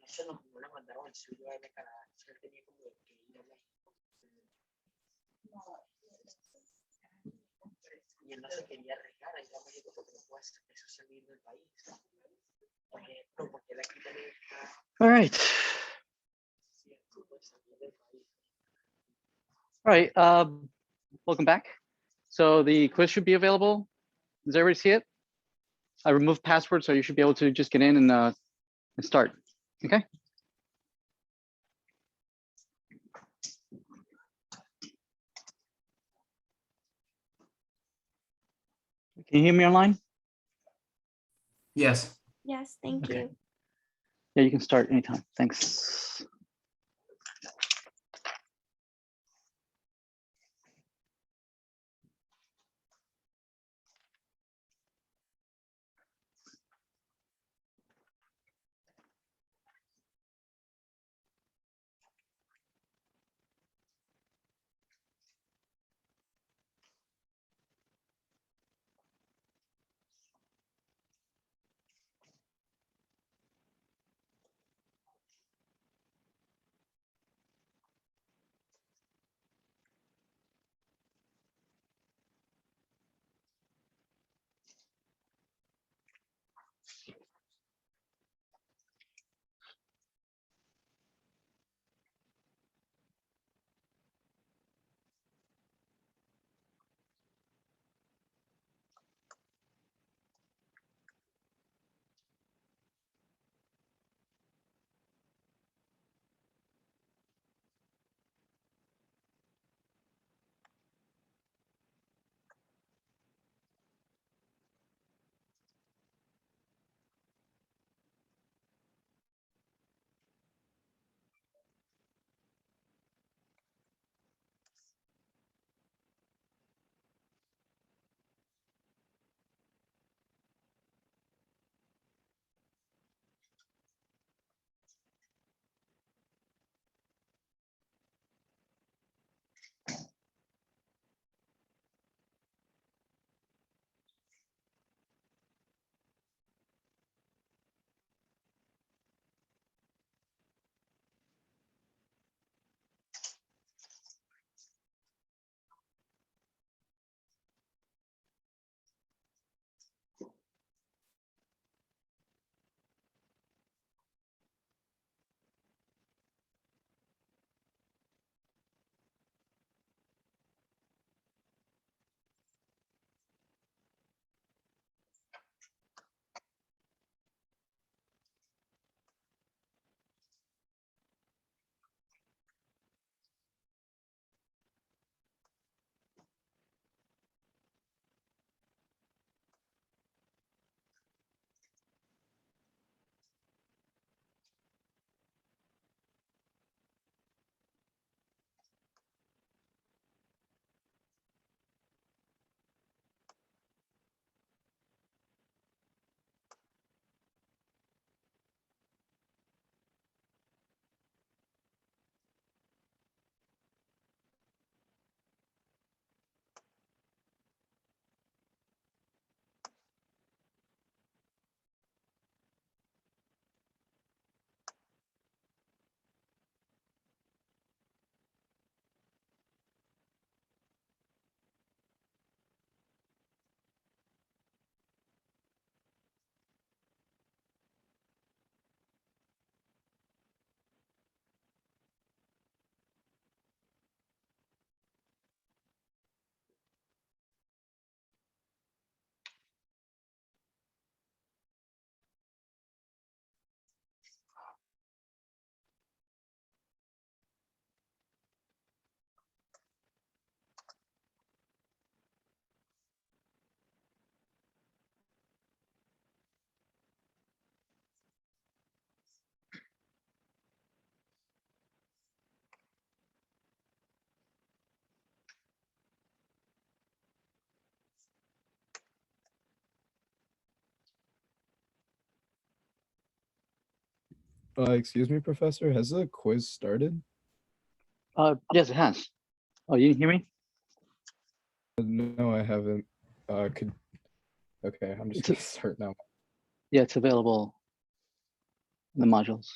Eso no le mandaron el suyo a él para él tenía como que ir a México. Y él no se quería arriesgar a ir a México porque no puede hacer eso salir del país. Porque él aquí también está. All right. All right. Welcome back. So the quiz should be available. Does everybody see it? I removed passwords, so you should be able to just get in and start. Okay. Can you hear me online? Yes. Yes, thank Okay. you. Yeah, you can start anytime. Thanks. Excuse me, Professor, has the quiz started? Yes, it has. Oh, you didn't hear me? No, I haven't. Okay, I'm just It's gonna start now. Yeah, it's available in the modules.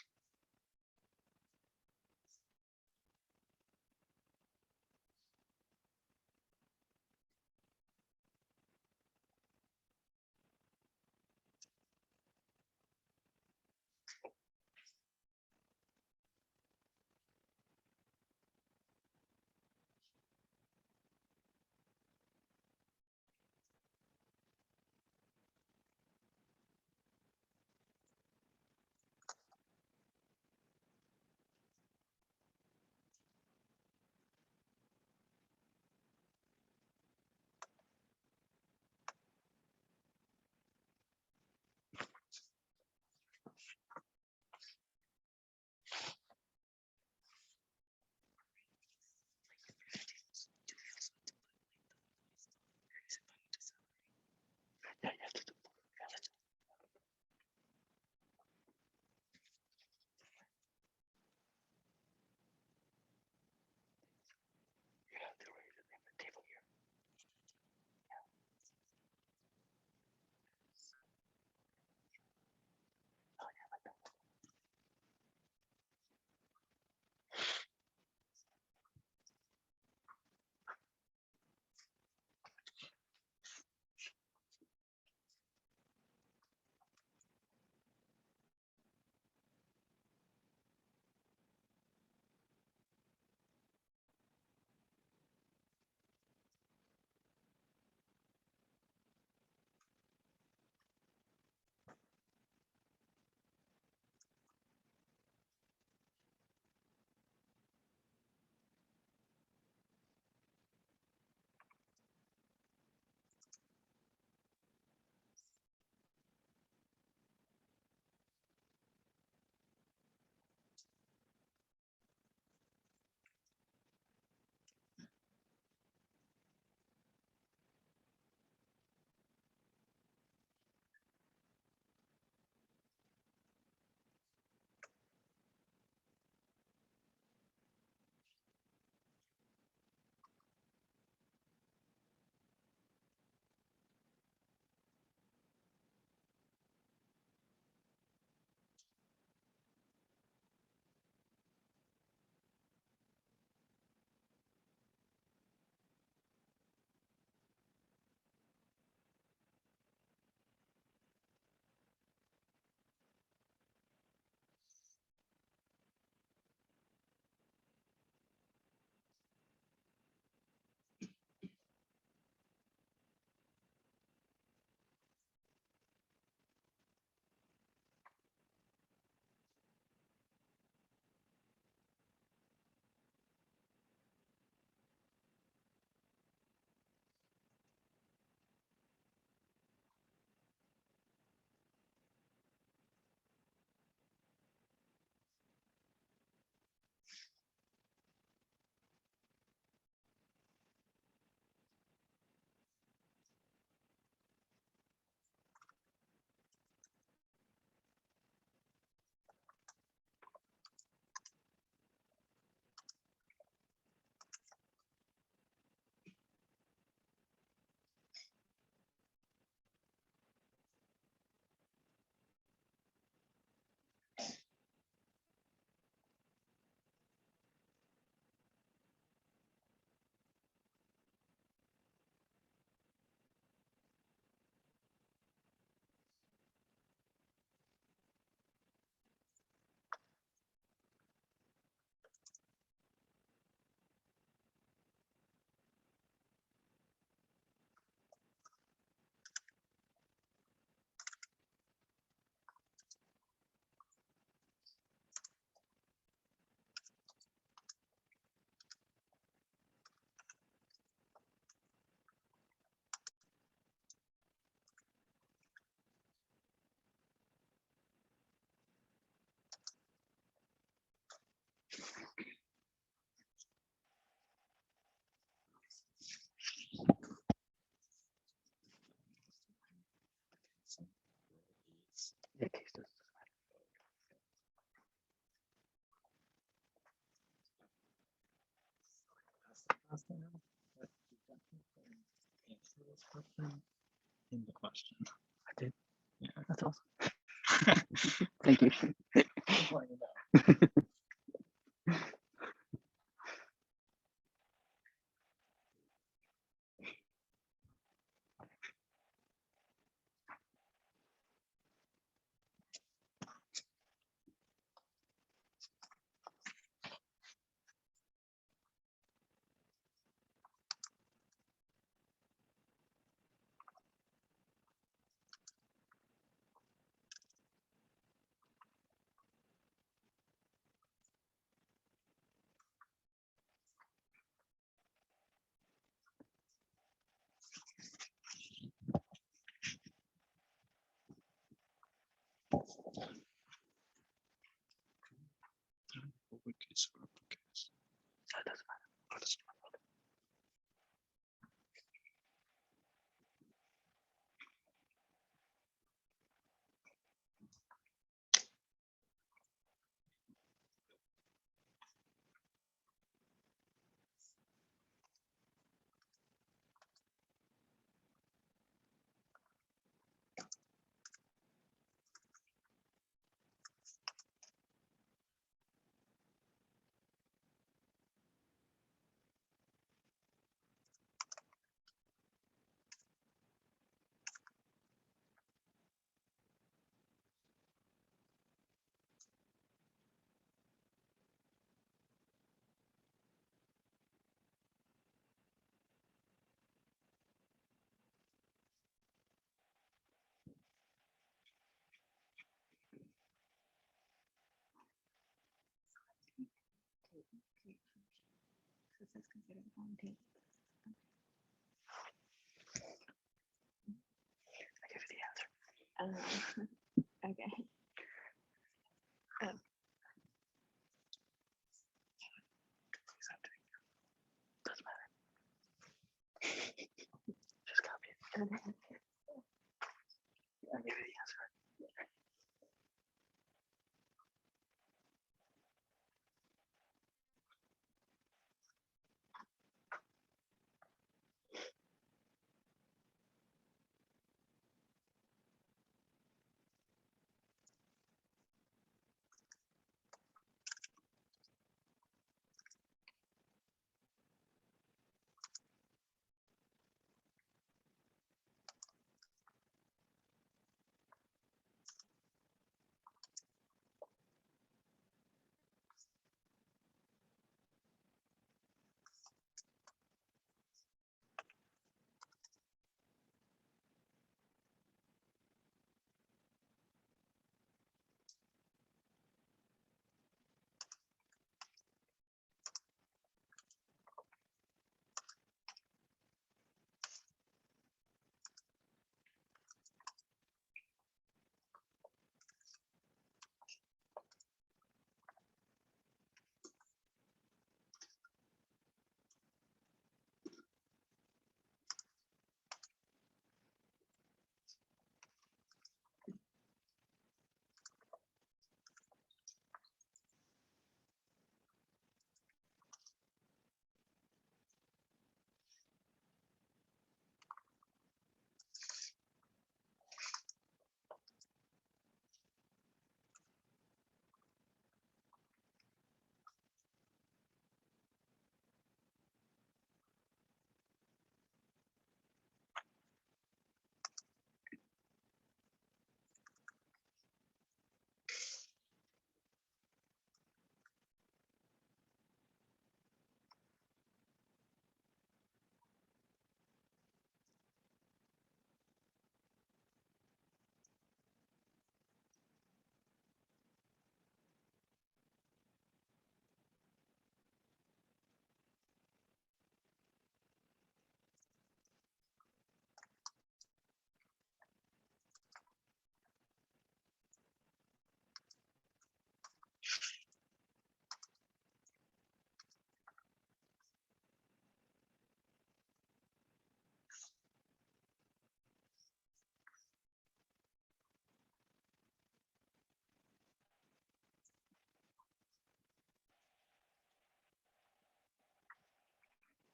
Yeah, yeah. Yeah, case doesn't Answer this question. in the question. I did. Yeah. That's awesome. Thank you. Just letting you know. Uppercase or uppercase? That doesn't matter. Oh, that's not- This is considered on tape. I give you the answer. Okay. Doesn't matter. Just copy it. Okay. I give you the answer.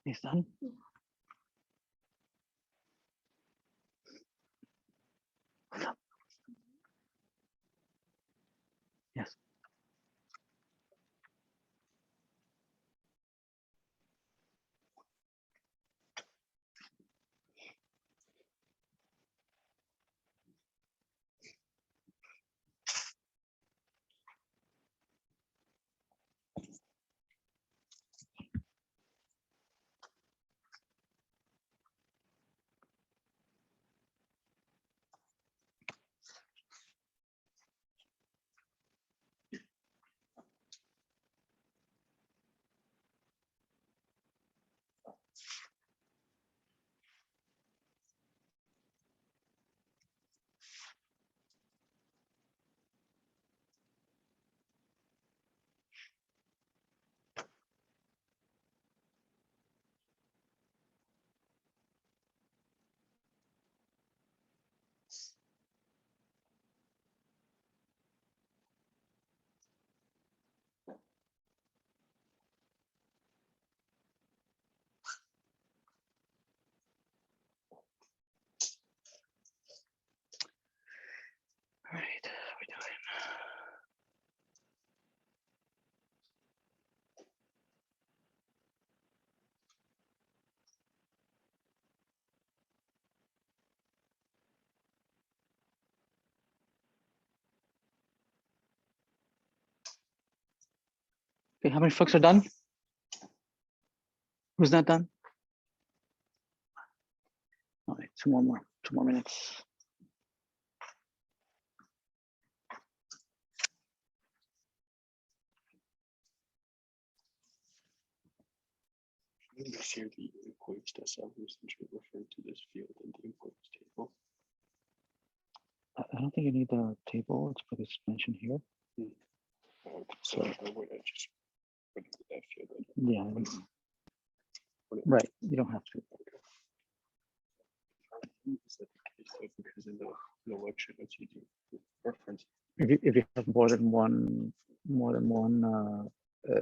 He's done. Okay, how many folks are done? Who's not done? All right, two more minutes. When you share the inputs, does every essentially refer to this field in the inputs table? I don't think you need the table. It's for this mention here. So I would just put that field in. Yeah. Right. You don't have to. Is that the case though? Because in the lecture notes you do reference. If you have more than one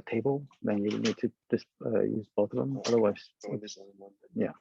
table, then you need to just use both of them. Otherwise, So when there's only one, then yeah.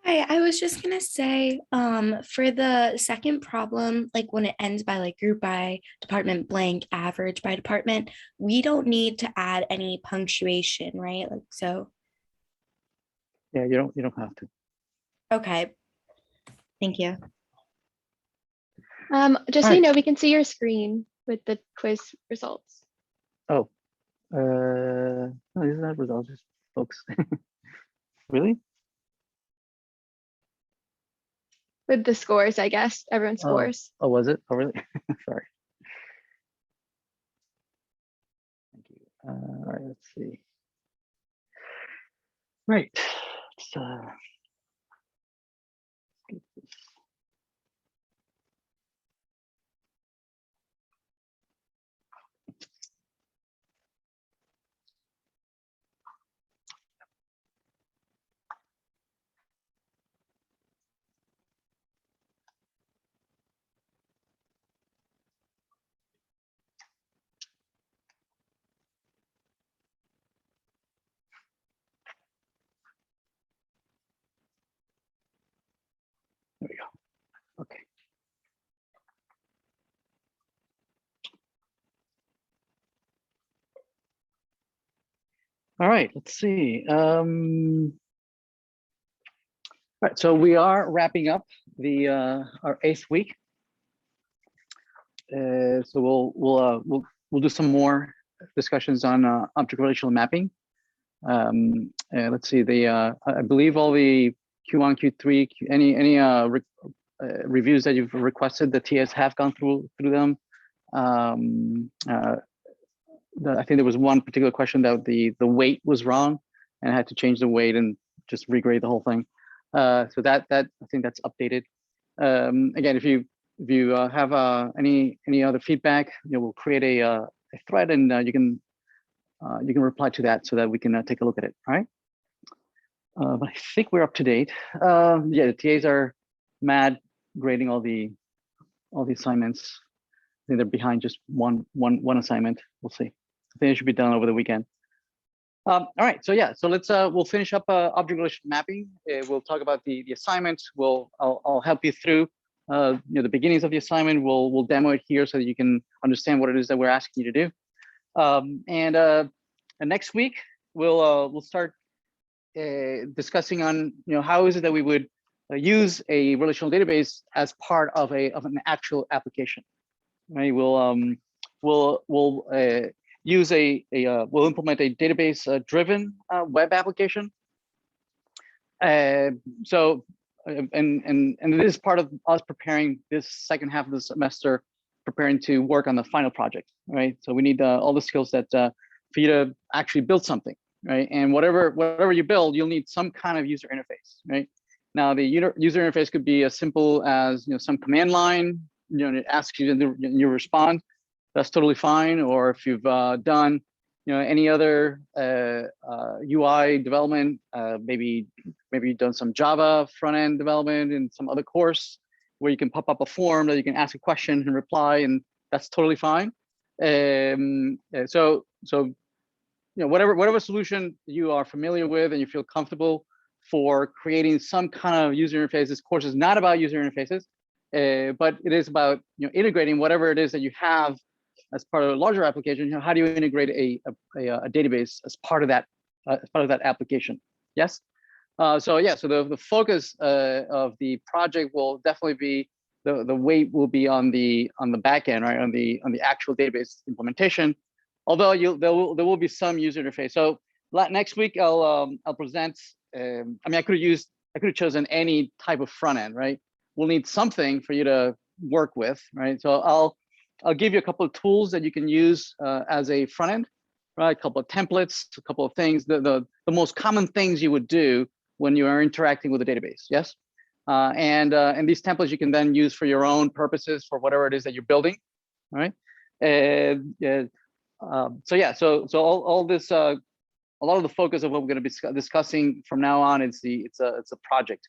Hi, I was just gonna say, for the second problem, like when it ends by like group by department blank, average by department, we don't need to add any punctuation, right? Like so. Yeah, you don't have to. Okay. Thank you. Just so All you right. know, we can see your screen with the quiz results. Oh, no, these are not results, folks. Really? With the scores, I guess. Everyone's scores. Oh, was it? Oh, really? Sorry. Thank you. All right, let's see. Right. Let's get this. There we go. Okay. All right, let's see. All right, so we are wrapping up the our 8th week. So we'll do some more discussions on object relational mapping. Let's see. I believe all the Q1, Q3, any reviews that you've requested, the TAs have gone through them. I think there was one particular question that the weight was wrong, and I had to change the weight and just regrade the whole thing. So that I think that's updated. Again, if you have any other feedback, we'll create a thread, and you can reply to that so that we can take a look at it. All right. But I think we're up to date. Yeah, the TAs are mad grading all the assignments. I think they're behind just one assignment. We'll see. I think it should be done over the weekend. All right, so yeah, so let's we'll finish up object relational mapping. We'll talk about the assignments. I'll help you through the beginnings of the assignment. We'll demo it here so that you can understand what it is that we're asking you to do. And next week we'll start discussing on how is it that we would use a relational database as part of an actual application. Right? We'll we'll implement a database driven web application. So this is part of us preparing this second half of the semester, preparing to work on the final project, right? So we need all the skills that for you to actually build something, right? And whatever you build, you'll need some kind of user interface, right? Now the user interface could be as simple as some command line, it asks you and you respond. That's totally fine. Or if you've done any other UI development, maybe you've done some Java front end development in some other course where you can pop up a form that you can ask a question and reply, and that's totally fine. So whatever solution you are familiar with and you feel comfortable for creating some kind of user interface. This course is not about user interfaces, but it is about integrating whatever it is that you have as part of a larger application. How do you integrate a database as part of that application? Yes. So the focus of the project will definitely be the weight will be on the back end, right? On the actual database implementation. Although there will be some user interface. So next week I'll present. I could have chosen any type of front end, right? We'll need something for you to work with, right? So I'll give you a couple of tools that you can use as a front end, right? A couple of templates, a couple of things, the most common things you would do when you are interacting with a database, yes? And these templates you can then use for your own purposes for whatever it is that you're building, right? So all this, a lot of the focus of what we're going to be discussing from now on is it's a project.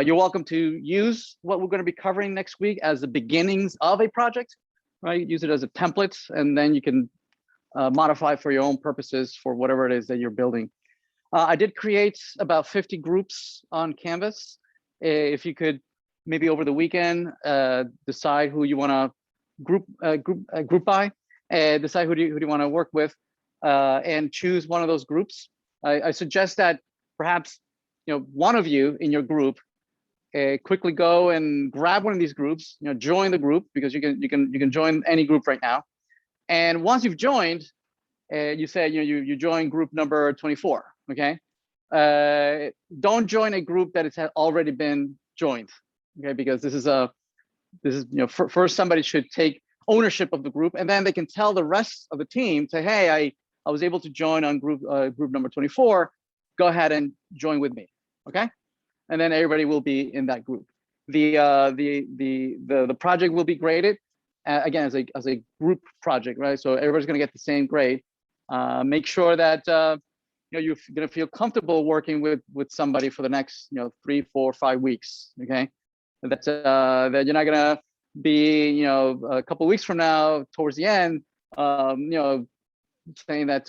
You're welcome to use what we're going to be covering next week as the beginnings of a project, right? Use it as a template, and then you can modify for your own purposes for whatever it is that you're building. I did create about 50 groups on Canvas. If you could maybe over the weekend decide who you want to group by, decide who do you want to work with, and choose one of those groups. I suggest that perhaps one of you in your group quickly go and grab one of these groups, join the group, because you can join any group right now. And once you've joined, you say you join group number 24. Okay, don't join a group that has already been joined. Okay, because this is first somebody should take ownership of the group, and then they can tell the rest of the team, say, hey, I was able to join on group number 24. Go ahead and join with me. Okay, and then everybody will be in that group. The project will be graded again as a group project, right? So everybody's going to get the same grade. Make sure that you're going to feel comfortable working with somebody for the next 3, 4, 5 weeks. Okay, that you're not going to be a couple of weeks from now towards the end saying that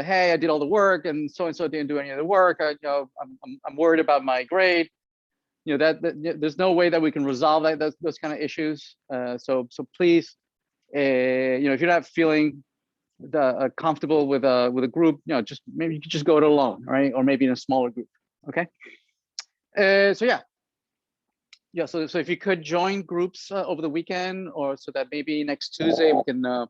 hey, I did all the work and so didn't do any of the work. I'm worried about my grade. That there's no way that we can resolve those kind of issues. So please, if you're not feeling comfortable with a group, just maybe you could just go it alone, right? Or maybe in a smaller group. Okay. So if you could join groups over the weekend, or so that maybe next Tuesday we can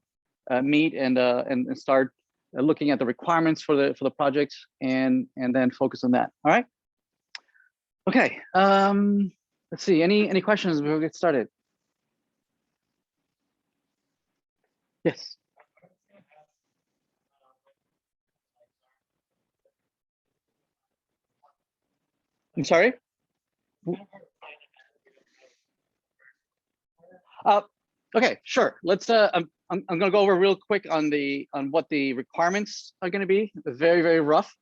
meet and start looking at the requirements for the project and then focus on that. All right. Okay. Let's see. Any questions before we get started? Yes. I'm sorry. Okay, sure. Let's. I'm going to go over real quick on what the requirements are going to be. Very, very rough.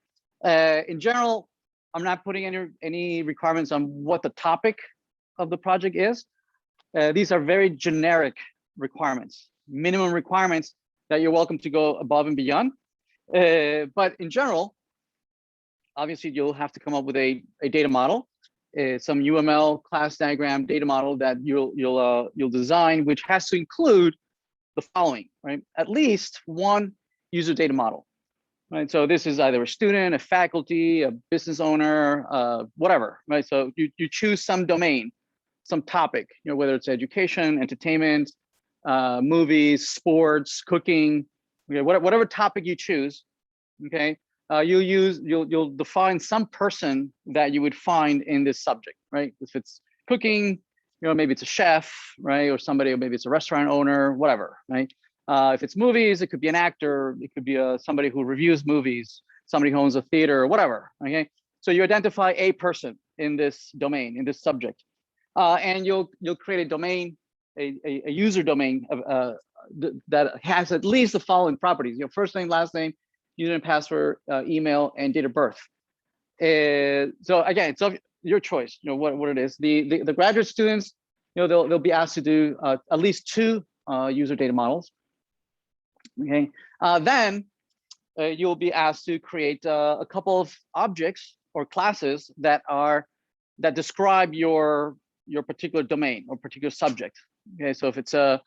In general, I'm not putting any requirements on what the topic of the project is. These are very generic requirements, minimum requirements that you're welcome to go above and beyond. But in general, obviously, you'll have to come up with a data model. Some UML class diagram data model that you'll design, which has to include the following, right? At least one user data model, right? So this is either a student, a faculty, a business owner, whatever, right? So you choose some domain, some topic, whether it's education, entertainment, movies, sports, cooking, Okay, whatever topic you choose, okay, you'll define some person that you would find in this subject, right? If it's cooking, maybe it's a chef, right, or somebody, or maybe it's a restaurant owner, whatever, right? If it's movies, it could be an actor, it could be somebody who reviews movies, somebody who owns a theater, or whatever. Okay, so you identify a person in this domain, in this subject, and you'll create a domain, a user domain that has at least the following properties: first name, last name, username, password, email, and date of birth. So again, it's your choice. What it is. The graduate students, they'll be asked to do at least 2 user data models. Okay, then you'll be asked to create a couple of objects or classes that describe your particular domain or particular subject. Okay, so if the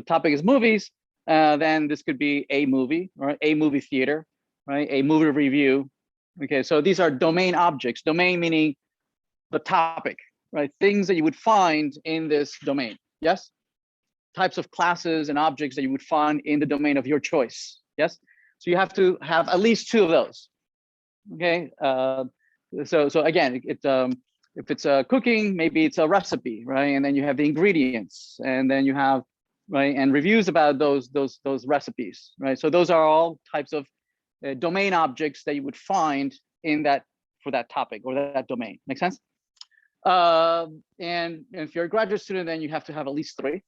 topic is movies, then this could be a movie, or a movie theater, right? A movie review. Okay, so these are domain objects. Domain meaning the topic, right? Things that you would find in this domain. Yes. Types of classes and objects that you would find in the domain of your choice. Yes. So you have to have at least 2 of those. Okay. So again, if it's cooking, maybe it's a recipe, right? And then you have the ingredients, and then you have, right, and reviews about those recipes, right? So those are all types of domain objects that you would find in that, for that topic or that domain. Make sense? And if you're a graduate student, then you have to have at least 3.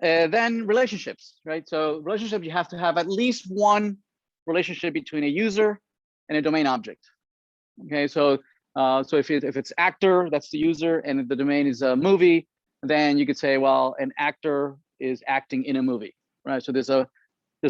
Then relationships, right? So relationship, you have to have at least 1 relationship between a user and a domain object. Okay, so if it's actor, that's the user, and if the domain is a movie, then you could say, well, an actor is acting in a movie, right? So there's a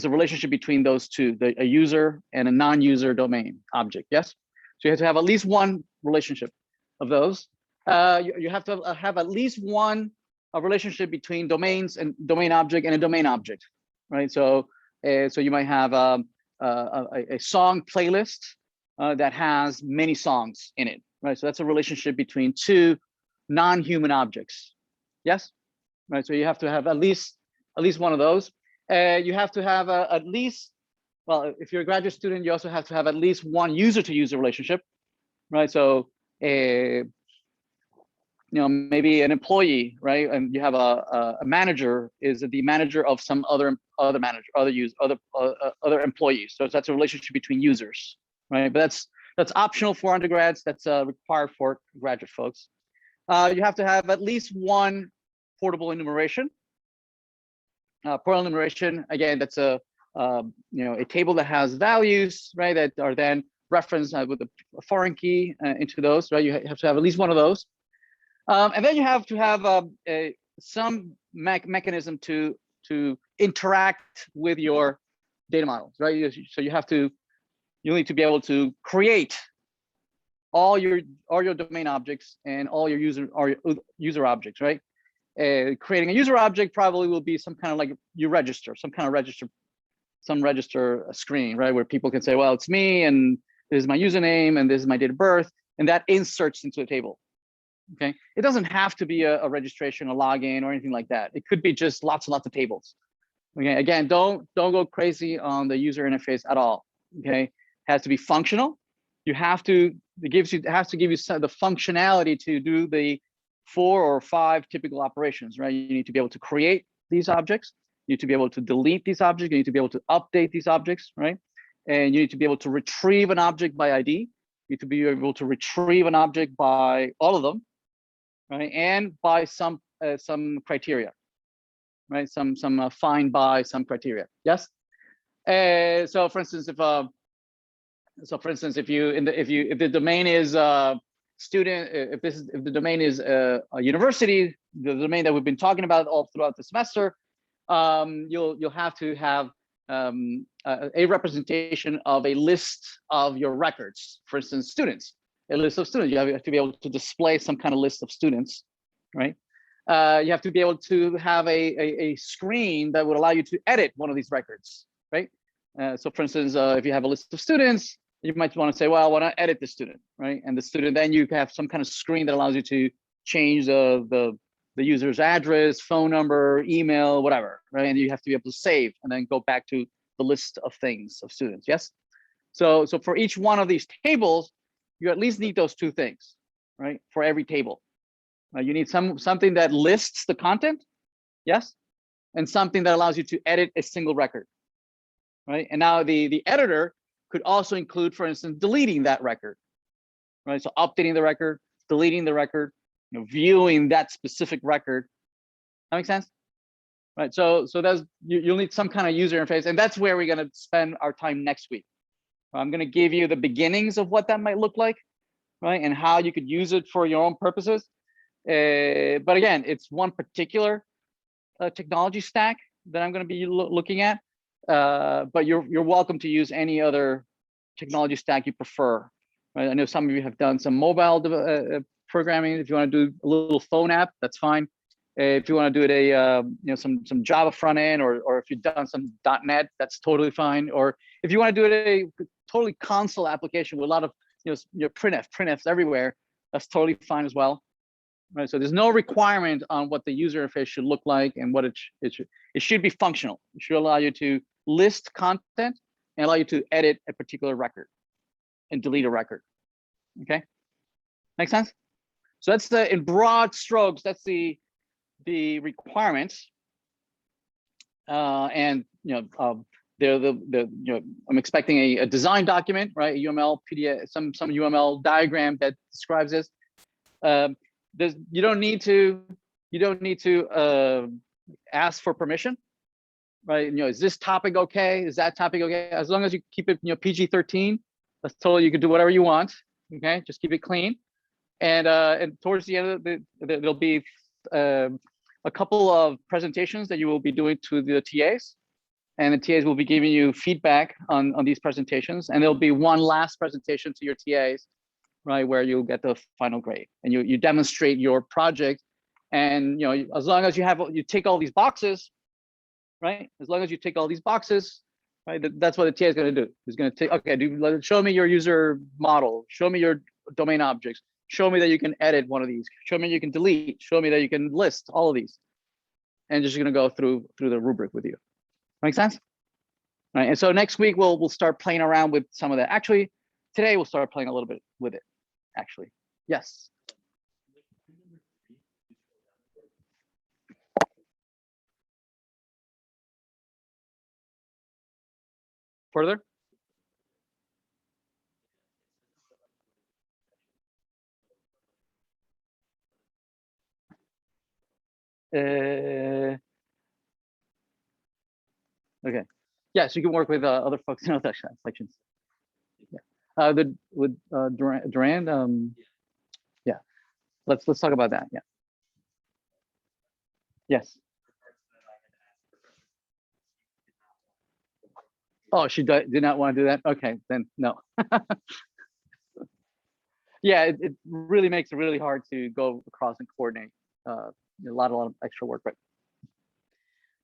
relationship between those 2, a user and a non-user domain object. Yes, so you have to have at least 1 relationship of those. You have to have at least 1 relationship between domains and domain object and a domain object, right? So you might have a song playlist that has many songs in it, right? So that's a relationship between 2 non-human objects. Yes, right. So you have to have at least 1 of those. You have to have at least, well, if you're a graduate student, you also have to have at least 1 user-to-user relationship, right? So maybe an employee, right? And you have a manager is the manager of some other manager, other employees. So that's a relationship between users, right? But that's optional for undergrads. That's required for graduate folks. You have to have at least 1 portable enumeration. Portable enumeration, again, that's a table that has values, right? That are then referenced with a foreign key into those, right? You have to have at least 1 of those. And then you have to have some mechanism to interact with your data models, right? So you need to be able to create all your domain objects and all your user objects, right? Creating a user object probably will be some kind of like you register, some register screen, right? Where people can say, well, it's me, and this is my username, and this is my date of birth, and that inserts into the table. Okay, it doesn't have to be a registration, a login, or anything like that. It could be just lots and lots of tables. Okay, again, don't go crazy on the user interface at all. Okay, it has to be functional. It has to give you the functionality to do the 4 or 5 typical operations, right? You need to be able to create these objects. You need to be able to delete these objects. You need to be able to update these objects, right? And you need to be able to retrieve an object by ID. You need to be able to retrieve an object by all of them, right? And by some criteria, right? Some find by some criteria. Yes. So for instance, if the domain is student, if the domain is a university, the domain that we've been talking about all throughout the semester, you'll have to have a representation of a list of your records. For instance, students. A list of students. You have to be able to display some kind of list of students, right? You have to be able to have a screen that would allow you to edit one of these records, right? So for instance, if you have a list of students, you might want to say, well, I want to edit the student, right? And the student, then you have some kind of screen that allows you to change the the user's address, phone number, email, whatever, right? And you have to be able to save and then go back to the list of things of students, yes? So for each one of these tables, you at least need those two things, right? For every table. You need something that lists the content, yes? And something that allows you to edit a single record, right? And now the editor could also include, for instance, deleting that record, right? So updating the record, deleting the record, viewing that specific record. That makes sense, right? So that's you'll need some kind of user interface, and that's where we're going to spend our time next week. I'm going to give you the beginnings of what that might look like, right, and how you could use it for your own purposes. But again, it's one particular technology stack that I'm going to be looking at. But you're welcome to use any other technology stack you prefer. Right? I know some of you have done some mobile programming. If you want to do a little phone app, that's fine. If you want to do it some Java front end, or if you've done some .NET, that's totally fine. Or if you want to do it a totally console application with a lot of your printfs everywhere, that's totally fine as well. Right, so there's no requirement on what the user interface should look like and what it should be functional. It should allow you to list content and allow you to edit a particular record and delete a record. Okay, make sense? So that's in broad strokes. That's the requirements. And I'm expecting a design document, right? A UML PDF, some UML diagram that describes this. You don't need to ask for permission, right? Is this topic okay? Is that topic okay? As long as you keep it PG-13, that's totally, you can do whatever you want. Okay, just keep it clean. And towards the end of there'll be a couple of presentations that you will be doing to the TAs, and the TAs will be giving you feedback on these presentations, and there'll be one last presentation to your TAs, right, where you'll get the final grade, and you demonstrate your project. And as long as you tick all these boxes, right? As long as you tick all these boxes, right? That's what the TA is going to do. He's going to take, okay, show me your user model, show me your domain objects, show me that you can edit one of these, show me you can delete, show me that you can list all of these, and just going to go through the rubric with you. Make sense? Right. And so next week we'll start playing around with some of that. Actually, today we'll start playing a little bit with it. Actually, yes. Further? Okay. Yeah, so you can work with other folks in other sections. Yeah. With Duran. Yeah. Let's talk about that. Yeah. Yes. Oh, she did not want to do that. Okay, then no. Yeah, it really makes it really hard to go across and coordinate. A lot of extra work, but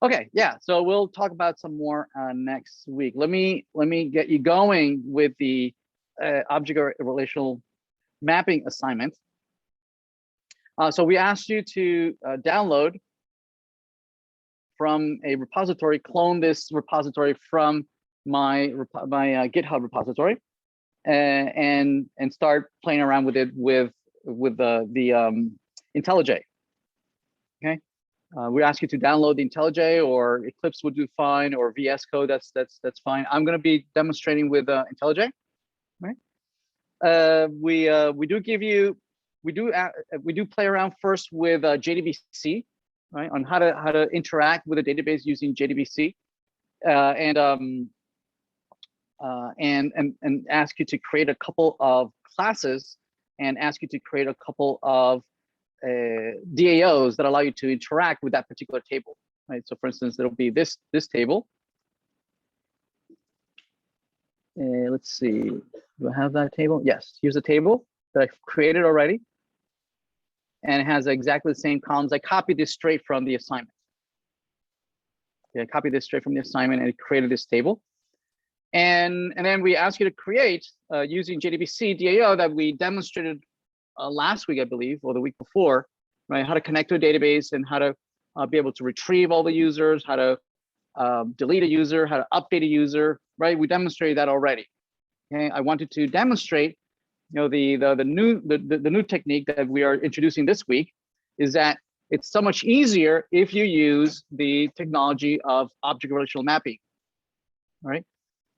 okay, yeah. So we'll talk about some more next week. Let me get you going with the object or relational mapping assignment. So we asked you to download from a repository, clone this repository from my GitHub repository, and start playing around with it with the IntelliJ. Okay, we ask you to download the IntelliJ, or Eclipse would do fine, or VS Code. That's fine. I'm going to be demonstrating with IntelliJ. Right. We do play around first with JDBC, right, on how to interact with a database using JDBC, and ask you to create a couple of classes, and ask you to create a couple of DAOs that allow you to interact with that particular table, right? So for instance, there'll be this table. Let's see, do I have that table? Yes, here's a table that I've created already, and it has exactly the same columns. I copied this straight from the assignment. Okay, I copied this straight from the assignment, and it created this table. And then we ask you to create using JDBC DAO that we demonstrated last week, I believe, or the week before, right? How to connect to a database and how to be able to retrieve all the users, how to delete a user, how to update a user, right? We demonstrated that already. Okay, I wanted to demonstrate, the new technique that we are introducing this week is that it's so much easier if you use the technology of object relational mapping, right?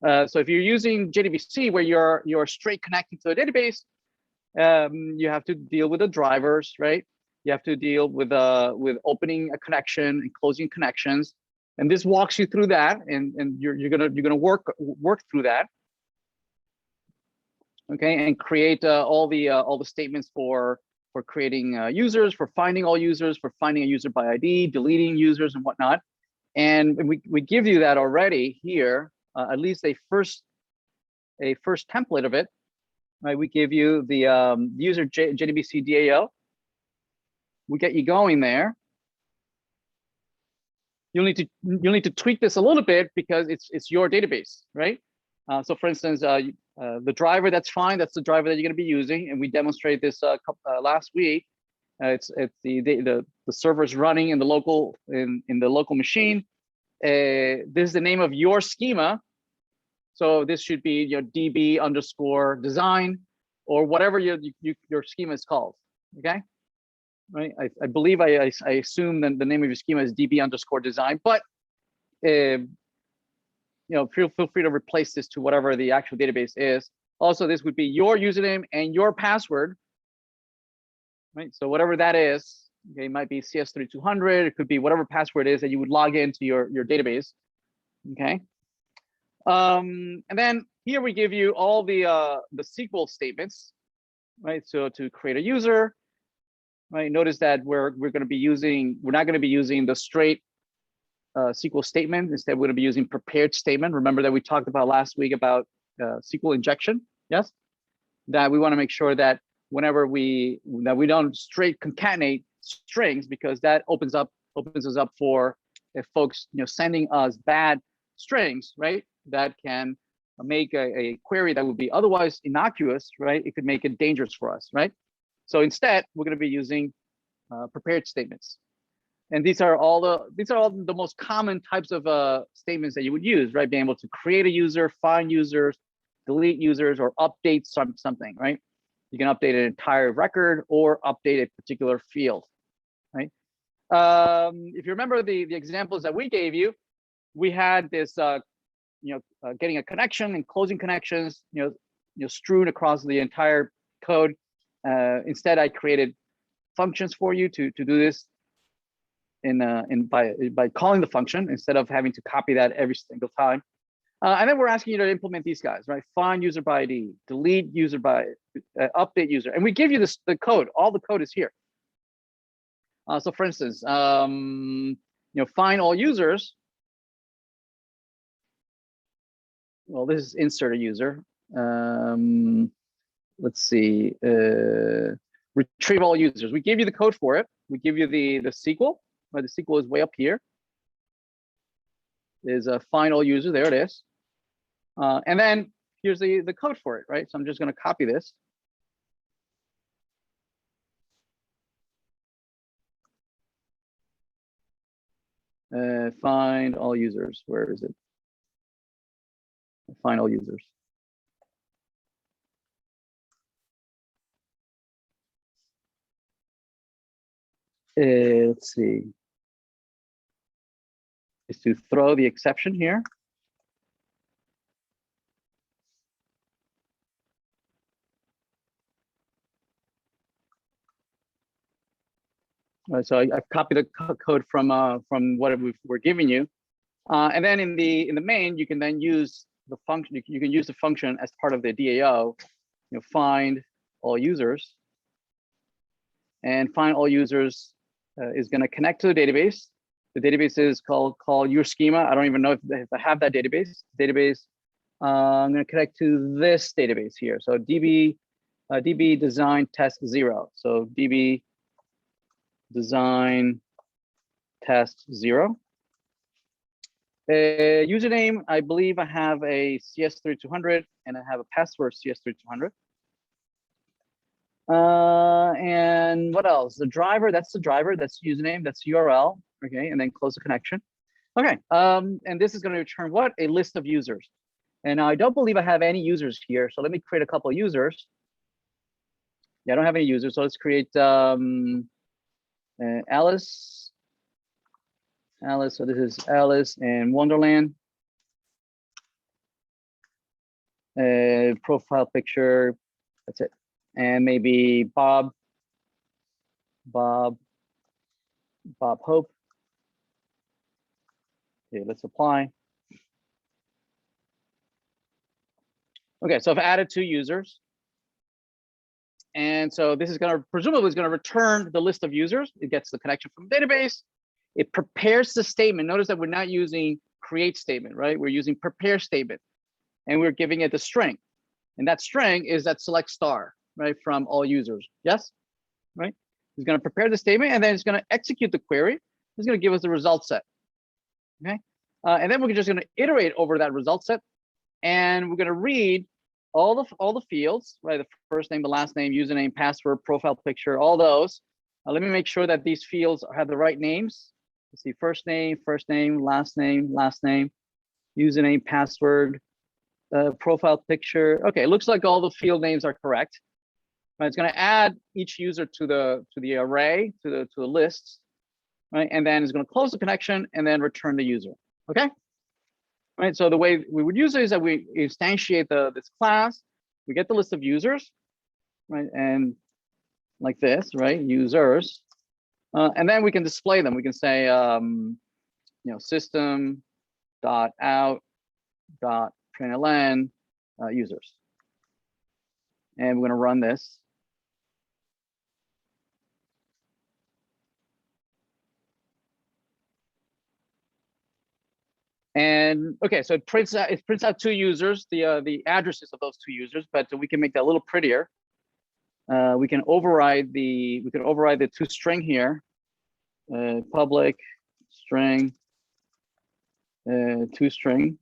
So if you're using JDBC where you're straight connecting to a database, you have to deal with the drivers, right? You have to deal with opening a connection and closing connections, and this walks you through that, and you're gonna work through that, okay, and create all the statements for creating users, for finding all users, for finding a user by ID, deleting users and whatnot, and we give you that already here, at least a first template of it. Right, we give you the user JDBC DAO. We get you going there. You'll need to tweak this a little bit because it's your database, right? So for instance, the driver, that's fine. That's the driver that you're going to be using, and we demonstrated this last week. It's the server is running in the local machine. This is the name of your schema. So this should be your DB_design or whatever your schema is called. Okay, right? I believe I assume that the name of your schema is DB_design, but feel free to replace this to whatever the actual database is. Also, this would be your username and your password, right? So whatever that is, okay, it might be cs3200. It could be whatever password is that you would log into your database. Okay. And then here we give you all the SQL statements, right? So to create a user, right? Notice that we're not going to be using the straight SQL statement. Instead, we're going to be using prepared statement. Remember that we talked about last week about SQL injection, yes? That we want to make sure that whenever we don't straight concatenate strings, because that opens us up for if folks sending us bad strings, right? That can make a query that would be otherwise innocuous, right? It could make it dangerous for us, right? So instead, we're going to be using prepared statements, and these are all the most common types of statements that you would use, right? Being able to create a user, find users, delete users, or update something, right? You can update an entire record or update a particular field, right? If you remember the examples that we gave you, we had this. Getting a connection and closing connections, strewn across the entire code. Instead, I created functions for you to do this by calling the function instead of having to copy that every single time. And then we're asking you to implement these guys, right? Find user by ID, delete user by, update user, and we give you the code. All the code is here. So for instance, find all users. Well, this is insert a user. Let's see, retrieve all users. We give you the code for it. We give you the SQL, right? The SQL is way up here. Is a find all user, there it is. And then here's the code for it, right? So I'm just gonna copy this. Find all users, where is it? Find all users. Let's see. Is to throw the exception here. So I've copied the code from what we're giving you, and then in the main, you can then use the function. You can use the function as part of the DAO. Find all users, and find all users is going to connect to the database. The database is called your schema. I don't even know if I have that database. I'm going to connect to this database here. So DB design test 0. So DB design test 0. Username, I believe I have a cs3200 and I have a password cs3200. And what else? The driver, that's the driver, that's username, that's URL. Okay, and then close the connection. Okay, and this is going to return what? A list of users. And I don't believe I have any users here. So let me create a couple of users. Yeah, I don't have any users. So let's create Alice. Alice, so this is Alice in Wonderland. Profile picture, that's it. And maybe Bob Hope. Okay, let's apply. Okay, so I've added 2 users. And so this is going to presumably is going to return the list of users. It gets the connection from the database. It prepares the statement. Notice that we're not using create statement, right? We're using prepare statement, and we're giving it the string. And that string is that select star, right, from all users. Yes, right? It's going to prepare the statement, and then it's going to execute the query. It's going to give us the result set. Okay, and then we're just going to iterate over that result set, and we're going to read all the fields, right? The first name, the last name, username, password, profile picture, all those. Let me make sure that these fields have the right names. Let's see, first name, last name, username, password, profile picture. Okay, it looks like all the field names are correct. Right, it's going to add each user to the array, to the lists, right? And then it's going to close the connection and then return the user. Okay. Right, so the way we would use it is that we instantiate this class, we get the list of users, right, and like this, right, users, and then we can display them. We can say, you know, system dot out dot println users, and we're going to run this. And okay, so it prints out 2 users, the addresses of those 2 users, but we can make that a little prettier. We can override the 2 string here, public string 2 string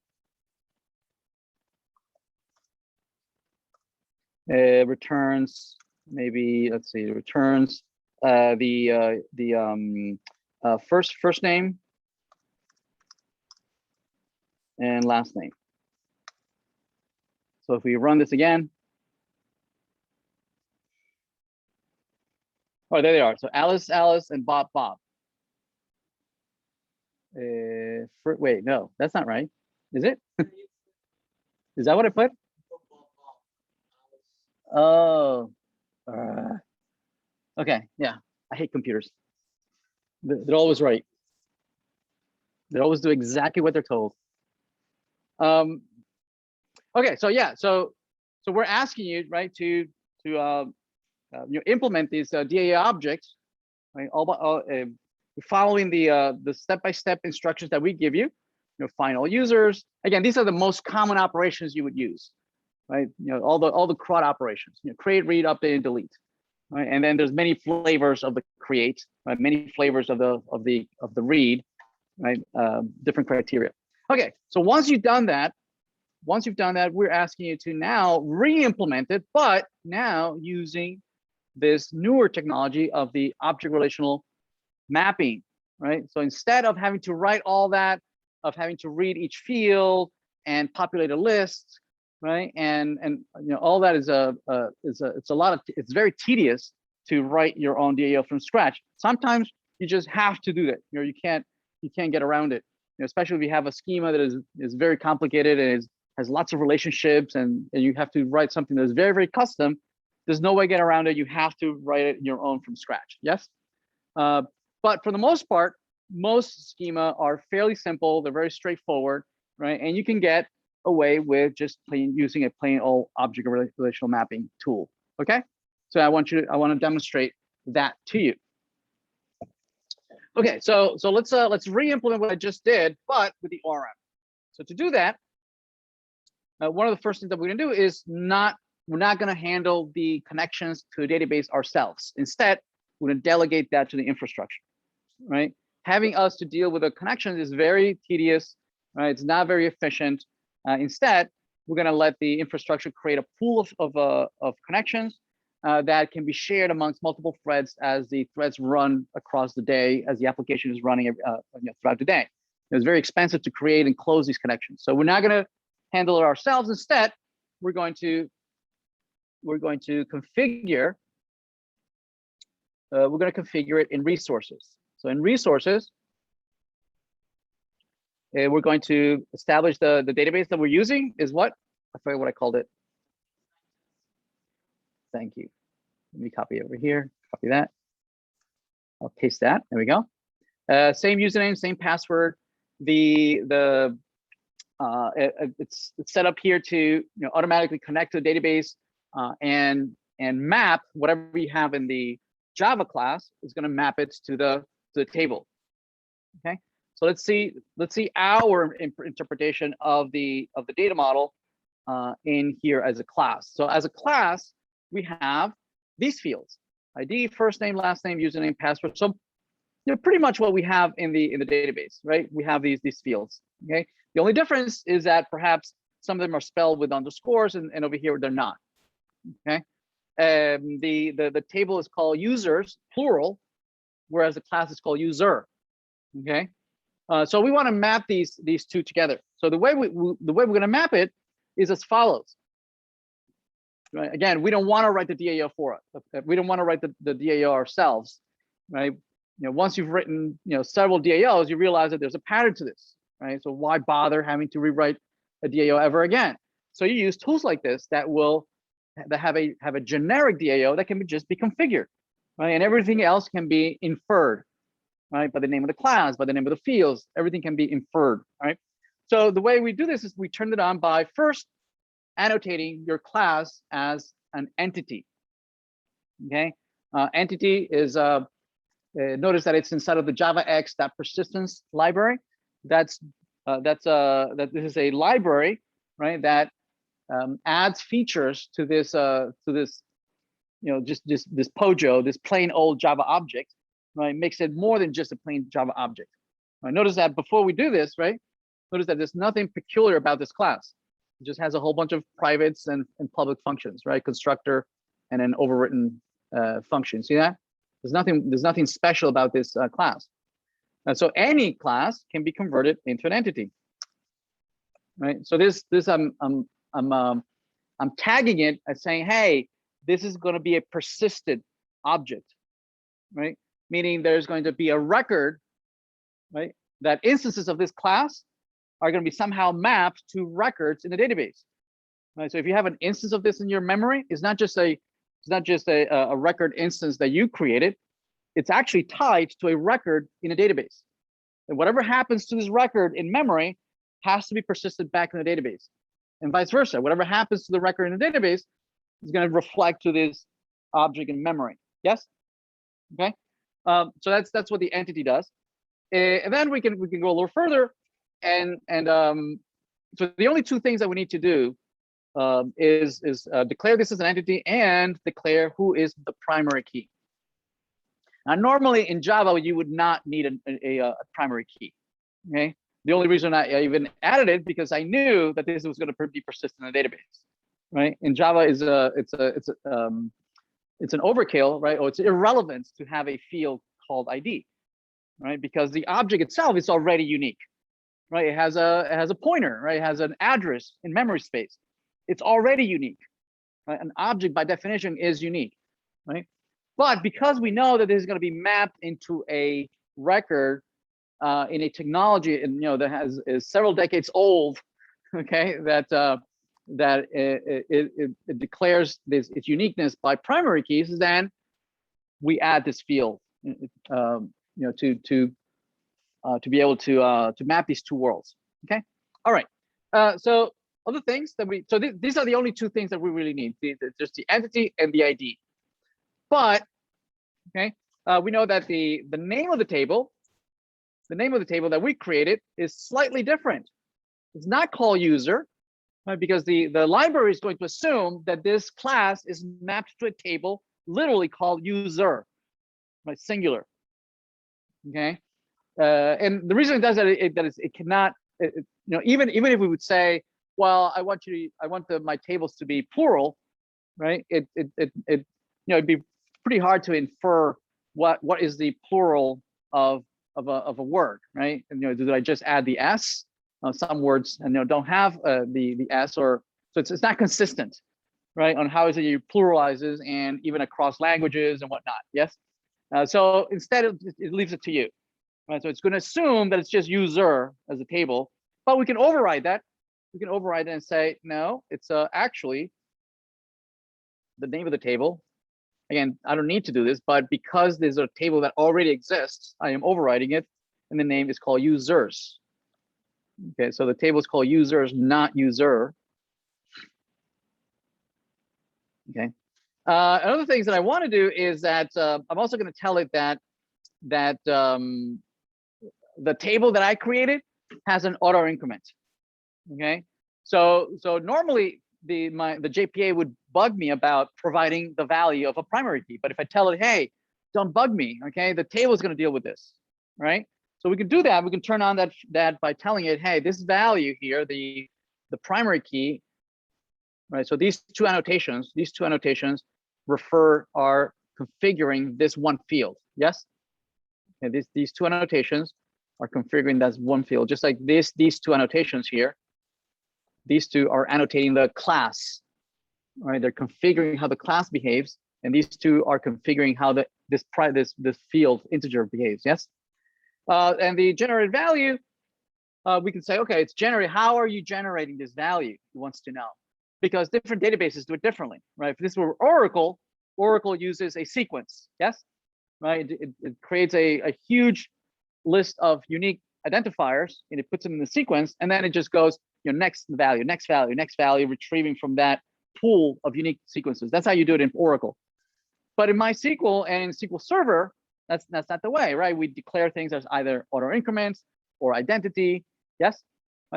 returns, maybe, let's see, returns the first name and last name. So if we run this again, oh, there they are. So Alice, and Bob. Wait, no, that's not right. Is it? Is that what I put? Oh, okay, yeah. I hate computers. They're always right. They always do exactly what they're told. Okay, so yeah, so we're asking you, right, to you know, implement these DAA objects, right? Following the step-by-step instructions that we give you. You know, find all users. Again, these are the most common operations you would use, right? You know, all the CRUD operations. You know, create, read, update, and delete. Right? And then there's many flavors of the create, right? Many flavors of the read, right? Different criteria. Okay, so once you've done that, we're asking you to now re-implement it, but now using this newer technology of the object relational mapping, right? So instead of having to write all that, of having to read each field and populate a list, right? And you know, all that is it's very tedious to write your own DAO from scratch. Sometimes you just have to do that. You know, you can't get around it. You know, especially if you have a schema that is very complicated and has lots of relationships, and you have to write something that is very, very custom. There's no way to get around it. You have to write it your own from scratch. Yes. But for the most part, most schema are fairly simple. They're very straightforward, right? And you can get away with just using a plain old object relational mapping tool. Okay. So I want to demonstrate that to you. Okay. So let's re-implement what I just did, but with the ORM. So to do that, one of the first things that we're going to do is we're not going to handle the connections to a database ourselves. Instead, we're going to delegate that to the infrastructure, right? Having us to deal with the connections is very tedious, right? It's not very efficient. Instead, we're going to let the infrastructure create a pool of connections, that can be shared amongst multiple threads as the threads run across the day, as the application is running throughout the day. It's very expensive to create and close these connections. So we're not going to handle it ourselves. Instead, we're going to configure. We're going to configure it in resources. So in resources, we're going to establish the database that we're using is what? I forget what I called it. Thank you. Let me copy over here. Copy that. I'll paste that. There we go. Same username, same password. It's set up here to automatically connect to the database and map whatever we have in the Java class is going to map it to the table. Okay. So let's see our interpretation of the data model in here as a class. So as a class, we have these fields: ID, first name, last name, username, password. So pretty much what we have in the database, right? We have these fields. Okay. The only difference is that perhaps some of them are spelled with underscores, and over here they're not. Okay. The table is called users, plural, whereas the class is called user. Okay. So we want to map these two together. So the way we're going to map it is as follows. Right? Again, we don't want to write the DAO for us. We don't want to write the DAO ourselves, right? Once you've written several DAOs, you realize that there's a pattern to this, right? So why bother having to rewrite a DAO ever again? So you use tools like this that have a generic DAO that can just be configured, right? And everything else can be inferred, right? By the name of the class, by the name of the fields, everything can be inferred, right? So the way we do this is we turn it on by first annotating your class as an entity. Okay, entity is notice that it's inside of the javax.persistence library. That this is a library, right? That adds features to this just this POJO, this plain old Java object, right? Makes it more than just a plain Java object. Right? Notice that before we do this, right? Notice that there's nothing peculiar about this class. It just has a whole bunch of privates and public functions, right? Constructor and an overwritten function. See that? There's nothing special about this class. And so any class can be converted into an entity, right? So this I'm tagging it as saying, hey, this is going to be a persisted object, right? Meaning there's going to be a record, right? That instances of this class are going to be somehow mapped to records in the database, right? So if you have an instance of this in your memory, it's not just a record instance that you created. It's actually tied to a record in a database. And whatever happens to this record in memory has to be persisted back in the database, and vice versa. Whatever happens to the record in the database is going to reflect to this object in memory. Yes. Okay. So that's what the entity does. And then we can go a little further. And so the only two things that we need to do is declare this as an entity and declare who is the primary key. Now, normally in Java, you would not need a primary key. Okay. The only reason I even added it because I knew that this was going to be persistent in the database. Right. In Java it's an overkill, right? Or it's irrelevant to have a field called ID, right? Because the object itself is already unique. Right, it has a pointer, right? It has an address in memory space. It's already unique. Right? An object by definition is unique, right? But because we know that this is going to be mapped into a record in a technology, and that is several decades old, okay, that it declares its uniqueness by primary keys, then we add this field, to be able to map these two worlds. Okay. All right. So other things that these are the only two things that we really need. Just the entity and the ID. But okay, we know that the name of the table that we created is slightly different. It's not called user, right? Because the library is going to assume that this class is mapped to a table literally called user, right? Singular. Okay. And the reason it does that it cannot, even if we would say, well, I want my tables to be plural, right? It it'd be pretty hard to infer what is the plural of a word, right? And did I just add the s? Some words and don't have the s, or so it's not consistent, right? On how is it you pluralizes and even across languages and whatnot. Yes. So instead it leaves it to you, right? So it's going to assume that it's just user as a table, but we can override that. We can override it and say no, it's actually the name of the table. Again, I don't need to do this, but because there's a table that already exists, I am overriding it, and the name is called users. Okay, so the table is called users, not user. Okay. Other things that I want to do is that I'm also going to tell it that the table that I created has an auto increment. Okay, so normally the JPA would bug me about providing the value of a primary key, but if I tell it, hey, don't bug me, okay, the table is going to deal with this, right? So we can do that. We can turn on that by telling it, hey, this value here, the primary key, right? So these two annotations are configuring this one field. Yes, and these two annotations are configuring that one field, just like these two annotations here. These two are annotating the class, right? They're configuring how the class behaves, and these two are configuring how this field integer behaves. Yes, and the generated value, we can say, okay, it's generated. How are you generating this value? He wants to know, because different databases do it differently, right? If this were Oracle, Oracle uses a sequence. Yes, right? It creates a huge list of unique identifiers, and it puts them in the sequence, and then it just goes, next value, next value, next value, retrieving from that pool of unique sequences. That's how you do it in Oracle. But in MySQL and in SQL Server, that's not the way, right? We declare things as either auto increments or identity. Yes.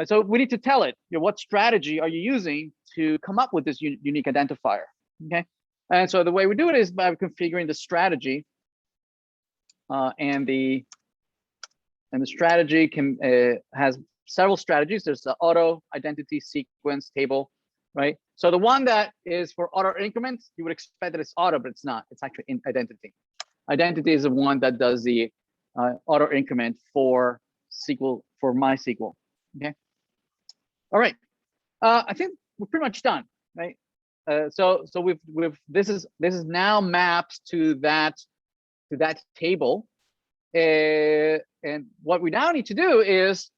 So we need to tell it, what strategy are you using to come up with this unique identifier? Okay. And so the way we do it is by configuring the strategy, and the strategy has several strategies. There's the auto, identity, sequence, table, right? So the one that is for auto increments, you would expect that it's auto, but it's not. It's actually in identity. Identity is the one that does the auto increment for SQL, for MySQL. Okay. All right. I think we're pretty much done, right? So this is now mapped to that table, and what we now need to do is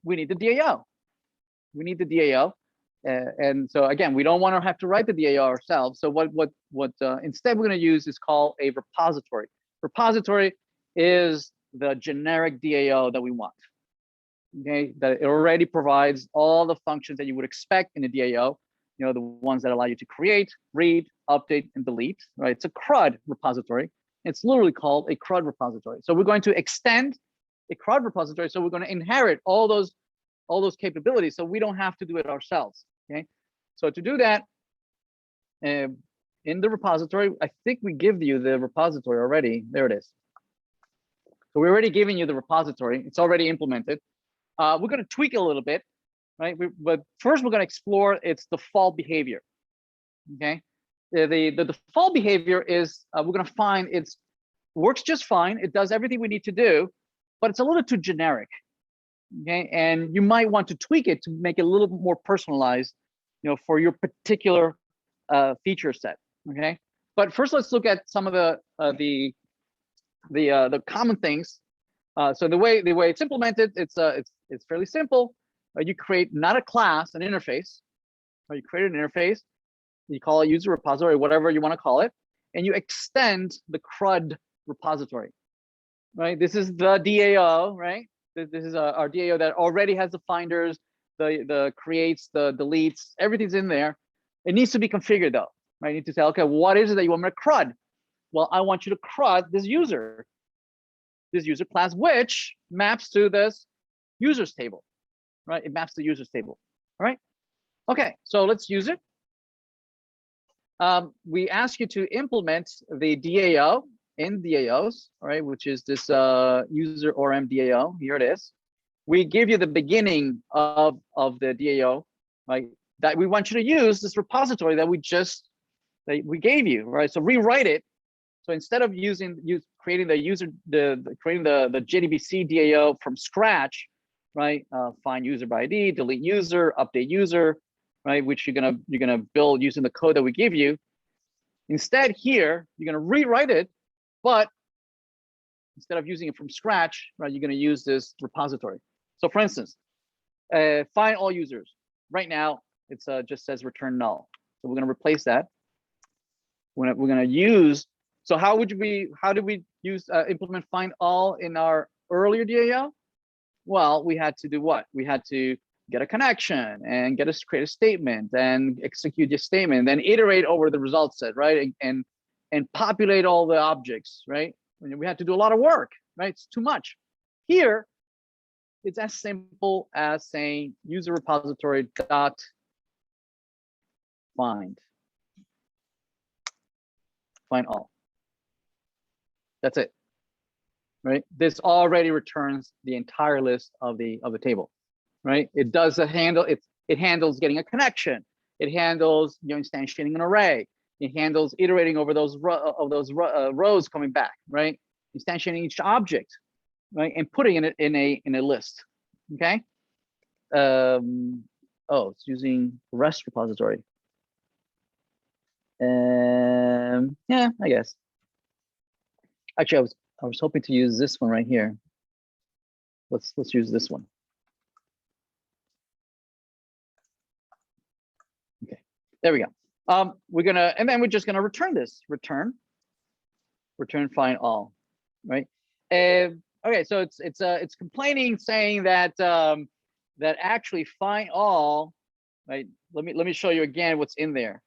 we need the DAO. We need the DAO, and so again, we don't want to have to write the DAO ourselves. So what instead we're going to use is called a repository. Repository is the generic DAO that we want. Okay, that it already provides all the functions that you would expect in a DAO. The ones that allow you to create, read, update, and delete. Right? It's a CRUD repository. It's literally called a CRUD repository. So we're going to extend a CRUD repository. So we're going to inherit all those capabilities, so we don't have to do it ourselves. Okay. So to do that, in the repository, I think we give you the repository already. There it is. So we're already giving you the repository. It's already implemented. We're going to tweak it a little bit, right? But first, we're going to explore its default behavior. Okay. The default behavior is we're going to find it works just fine. It does everything we need to do, but it's a little too generic. Okay, and you might want to tweak it to make it a little bit more personalized, for your particular feature set. Okay, but first let's look at some of the common things. So the way it's implemented, it's fairly simple. You create not a class, an interface. You create an interface. You call it user repository, whatever you want to call it, and you extend the CRUD repository. Right. This is the DAO. Right. This is our DAO that already has the finders, the creates, the deletes, everything's in there. It needs to be configured though, right? You need to say, okay, what is it that you want me to CRUD? Well, I want you to CRUD this user class, which maps to this users table, right? It maps to the users table, all right? Okay, so let's use it. We ask you to implement the DAO in DAOs, all right, which is this user ORM DAO. Here it is. We give you the beginning of the DAO, right? That we want you to use this repository that we just that we gave you, right? So rewrite it. So instead of creating the JDBC DAO from scratch, right? Find user by ID, delete user, update user, right? Which you're gonna build using the code that we give you. Instead, here you're gonna rewrite it, but instead of using it from scratch, right? You're gonna use this repository. So for instance, find all users. Right now, it's just says return null. So we're gonna replace that. We're gonna use. So how did we use implement find all in our earlier DAO? Well, we had to do what? We had to get a connection and create a statement and execute the statement, and then iterate over the result set, right? And populate all the objects, right? We had to do a lot of work, right? It's too much. Here, it's as simple as saying user repository dot find all. That's it, right? This already returns the entire list of the table, right? It does a handle. It handles getting a connection. It handles instantiating an array. It handles iterating over those rows coming back, right? Instantiating each object, right, and putting it in a list. Okay. Oh, it's using REST repository. Yeah, I guess. Actually, I was hoping to use this one right here. Let's use this one. Okay, there we go. We're just gonna return this. Return find all, right? Okay, so it's complaining, saying that that actually find all, right? Let me show you again what's in there.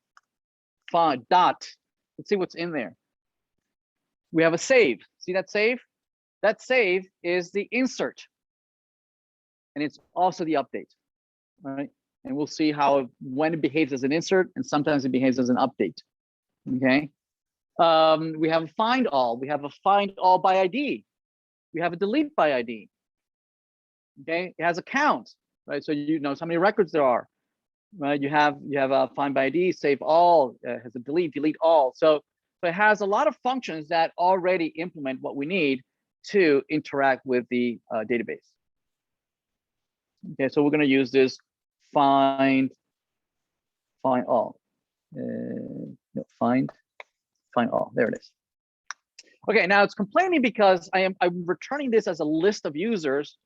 Find dot. Let's see what's in there. We have a save. See that save? That save is the insert, and it's also the update, right? And we'll see when it behaves as an insert, and sometimes it behaves as an update. Okay. We have a find all. We have a find all by ID. We have a delete by ID. Okay. It has a count, right? So you know how many records there are, right? You have a find by ID, save all, has a delete all. So it has a lot of functions that already implement what we need to interact with the database. Okay, so we're going to use this find all. No, find all. There it is. Okay, now it's complaining because I'm returning this as a list of users.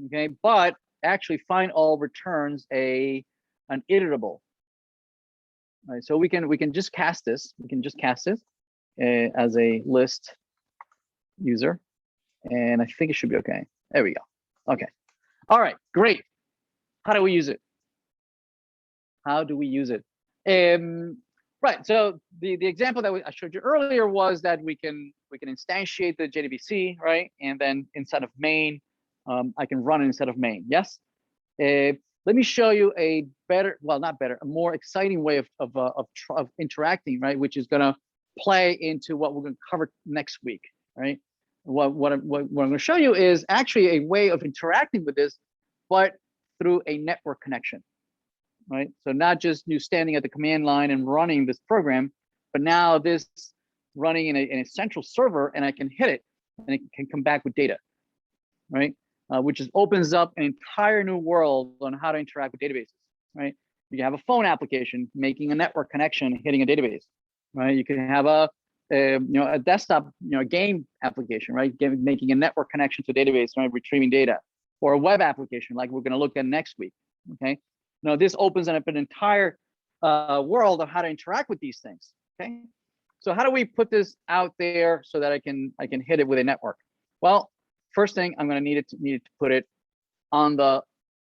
Okay, but actually find all returns an iterable. Right, so we can just cast this. We can just cast it as a list user, and I think it should be okay. There we go. Okay. All right. Great. How do we use it? How do we use it? Right. So the example that I showed you earlier was that we can instantiate the JDBC, right? And then inside of main, I can run it instead of main. Yes. Let me show you a better, well, not better, a more exciting way of interacting, right? Which is going to play into what we're going to cover next week, right? What I'm going to show you is actually a way of interacting with this, but through a network connection, right? So not just you standing at the command line and running this program, but now this running in a central server, and I can hit it, and it can come back with data, right? Which opens up an entire new world on how to interact with databases, right? You can have a phone application making a network connection, hitting a database, right? You can have a desktop game application, right? Making a network connection to a database, right? Retrieving data, or a web application like we're going to look at next week. Okay, now this opens up an entire world of how to interact with these things. Okay, so how do we put this out there so that I can hit it with a network? Well, first thing, I'm going to need to put it on the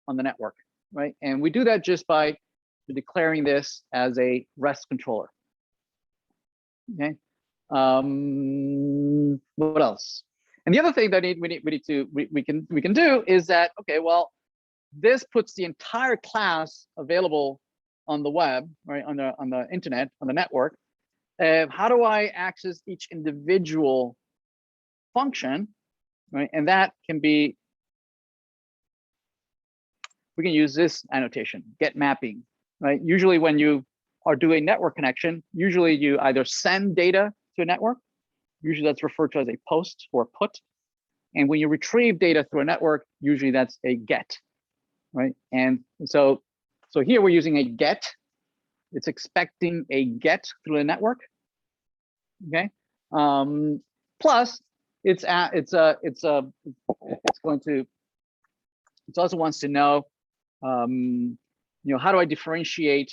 network, right? And we do that just by declaring this as a REST controller. Okay. What else? And the other thing that we can do is that, okay, well, this puts the entire class available on the web, right? On the internet, on the network. How do I access each individual function? Right, and that can be, we can use this annotation, get mapping, right? Usually when you or do a network connection, usually you either send data to a network, usually that's referred to as a post or put. And when you retrieve data through a network, usually that's a get, right? And so here we're using a get. It's expecting a get through a network, okay? Plus, it also wants to know, how do I differentiate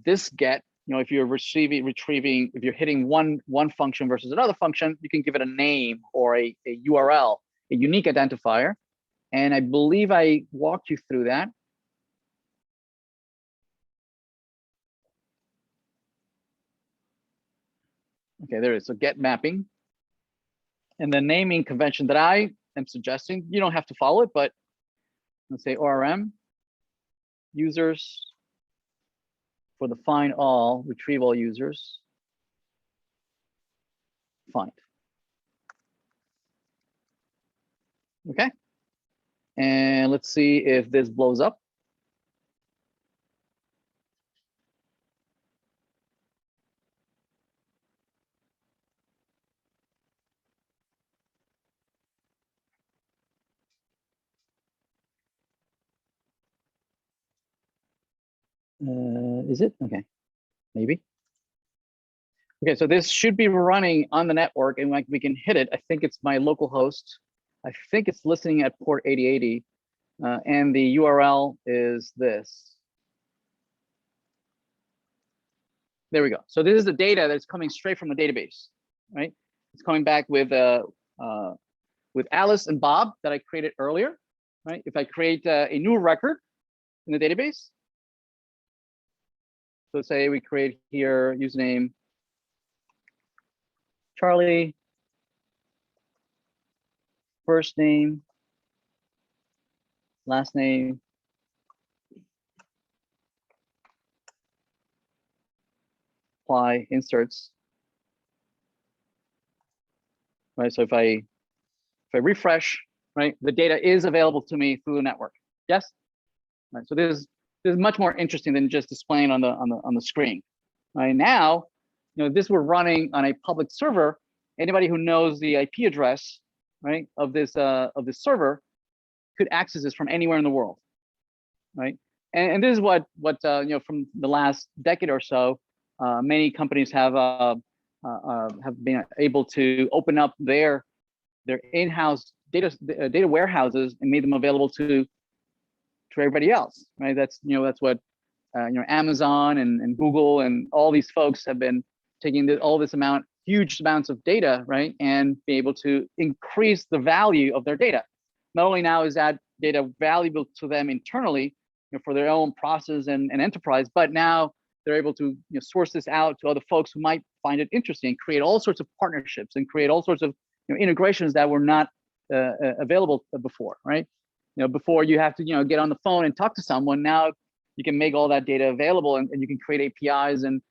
this get? If you're retrieving, if you're hitting one function versus another function, you can give it a name or a URL, a unique identifier. And I believe I walked you through that. Okay, there it is. So get mapping. And the naming convention that I am suggesting, you don't have to follow it, but let's say ORM users for the find all, retrieve all users, find. Okay. And let's see if this blows up. Is it? Okay, maybe. Okay, so this should be running on the network and like we can hit it. I think it's my local host. I think it's listening at port 8080 and the URL is this. There we go. So this is the data that's coming straight from the database, right? It's coming back with Alice and Bob that I created earlier, right? If I create a new record in the database, so say we create here username Charlie, first name, last name, apply inserts. Right. So if I refresh, right, the data is available to me through the network. Yes. Right. So this is much more interesting than just displaying on the screen. Right now, this we're running on a public server. Anybody who knows the IP address, right, of this server could access this from anywhere in the world, right? And this is what from the last decade or so, many companies have been able to open up their in-house data warehouses and made them available to everybody else, right? That's what Amazon and Google and all these folks have been taking huge amounts of data, right, and be able to increase the value of their data. Not only now is that data valuable to them internally for their own process and enterprise, but now they're able to source this out to other folks who might find it interesting, create all sorts of partnerships and create all sorts of integrations that were not available before, right? Before you have to get on the phone and talk to someone. Now you can make all that data available and you can create APIs and